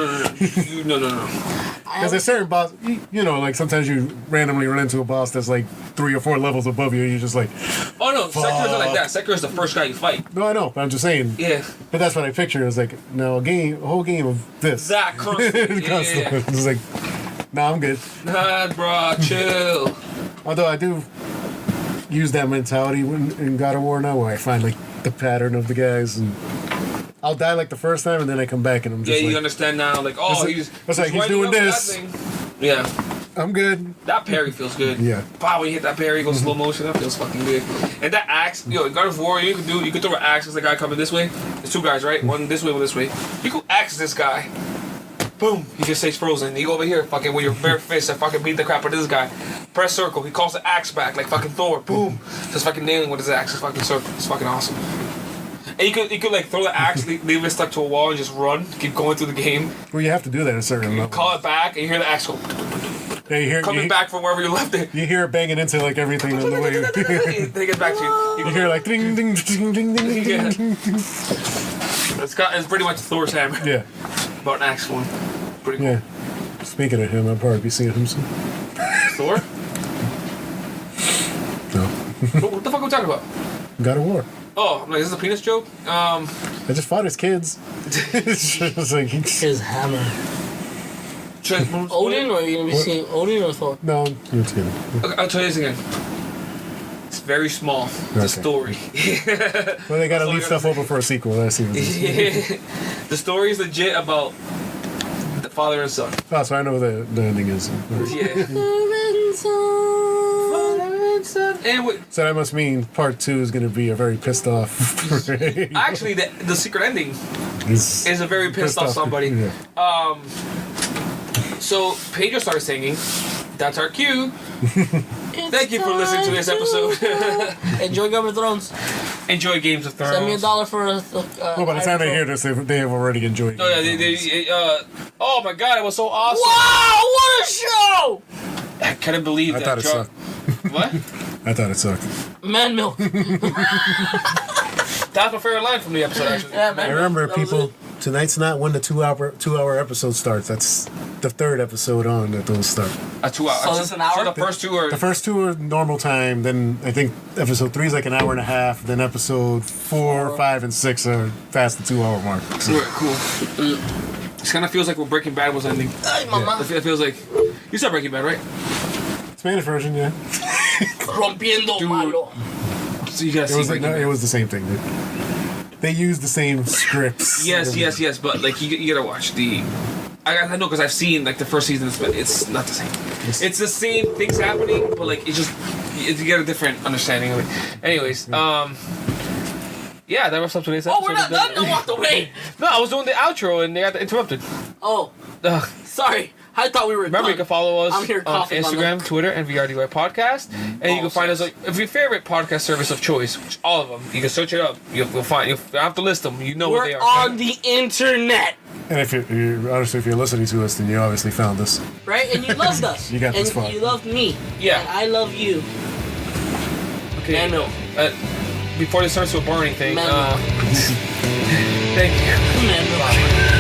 Because there's certain boss, you know, like sometimes you randomly run into a boss that's like 3 or 4 levels above you, and you're just like, oh no, Sekiro's not like that. Sekiro's the first guy you fight. no, I know, but I'm just saying. Yeah. But that's what I picture. It's like, no, a whole game of this. That constantly. Constantly. Yeah. It's like, nah, I'm good. Nah, bro, chill. Although I do use that mentality in God of War now, where I find like the pattern of the guys, and I'll die like the first time, and then I come back and I'm just Yeah, you like, understand now. Like, oh, he's he's doing this. Yeah. I'm good. That parry feels good. Yeah. Wow, when you hit that parry, goes slow motion, that feels fucking good. And that axe, in God of War, you can throw an axe as the guy coming this way. There's 2 guys, right? One this way, one this way. You can axe this guy. Boom, he just stays frozen. You go over here, fucking with your bare fist and fucking beat the crap out of this guy. Press circle, he calls the axe back like fucking Thor. Boom, just fucking nailing with his axe. It's fucking circle. It's fucking awesome. And you could like throw the axe, leave it stuck to a wall, and just run, keep going through the game. Well, you have to do that at a certain level. Call it back, and you hear the axe go. Yeah, coming back from wherever you left it. You hear it banging into like everything on the way. Then it gets back to you. You hear like ding ding ding ding ding Yeah. ding. It's pretty much Thor's hammer. Yeah. About an axe one. Pretty cool. Yeah. Speaking of him, I'll probably be seeing him soon. Thor? No. What the fuck are we talking about? God of War. Oh, I'm like, is this a penis joke? I just fought his kids. It's like His hammer. Odin, or are you gonna be seeing Odin or Thor? no, I'm just kidding. Okay, I'll tell you this again. It's very small. The story. Well, they gotta all leave I stuff gotta over for a sequel. That seems. The story is legit about the father and son. Oh, so I know the ending is. Yeah. And So that must mean part 2 is gonna be a very pissed off. actually, the secret ending is is a very pissed off somebody. Yeah. So Pedro started singing. That's our cue. Thank you for listening to this episode. Enjoy Game of Thrones. Enjoy Games of Thrones. Send me $1 for a. Well, by the time they hear this, they have already enjoyed it. Oh yeah, oh my god, it was so awesome. Wow! What a show! I couldn't believe I that. thought it sucked. What? I thought it sucked. Man milk. That's my favorite line from the episode. Actually. Yeah, man. I remember, That was people, it. tonight's not when the 2-hour episode starts. That's the 3rd episode on that those start. A 2 hour. So it's an hour? So the first 2 are. The first 2 are normal time. Then I think episode 3 is like an hour and a half. Then episode 4, 5, and 6 are past the 2-hour mark. So, Cool. It kind of feels like when Breaking Bad was ending. Ay, mama. It feels like you saw Breaking Bad, right? Spanish version, yeah. Rompiendo Dude. malo. So you guys It see was Breaking no, Bad. it was the same thing, dude. They used the same scripts. Yes, but like you gotta watch the. I know because I've seen like the first season, but it's not the same. It's the same things happening, but like you get a different understanding of it. Anyways, yeah, that wraps up today's episode. Oh, we're not done. Don't walk away. No, I was doing the outro and they got interrupted. Oh, Ugh. sorry. I thought we were Remember, done. you can follow us I'm here on coughing on Instagram, Twitter, and VRDY Podcast. And you can find us if your favorite podcast service of choice, which all of them. You can search it up. You'll find. You'll have to list them. You know what they We're are. on the internet, And if honestly, if you're listening to us, then you obviously found us. right? And you loved us. You got this and far. you loved me. Yeah. And I love you. Okay. Manuel. Before this starts to a boring thing, Manuel. thank you. Manuel.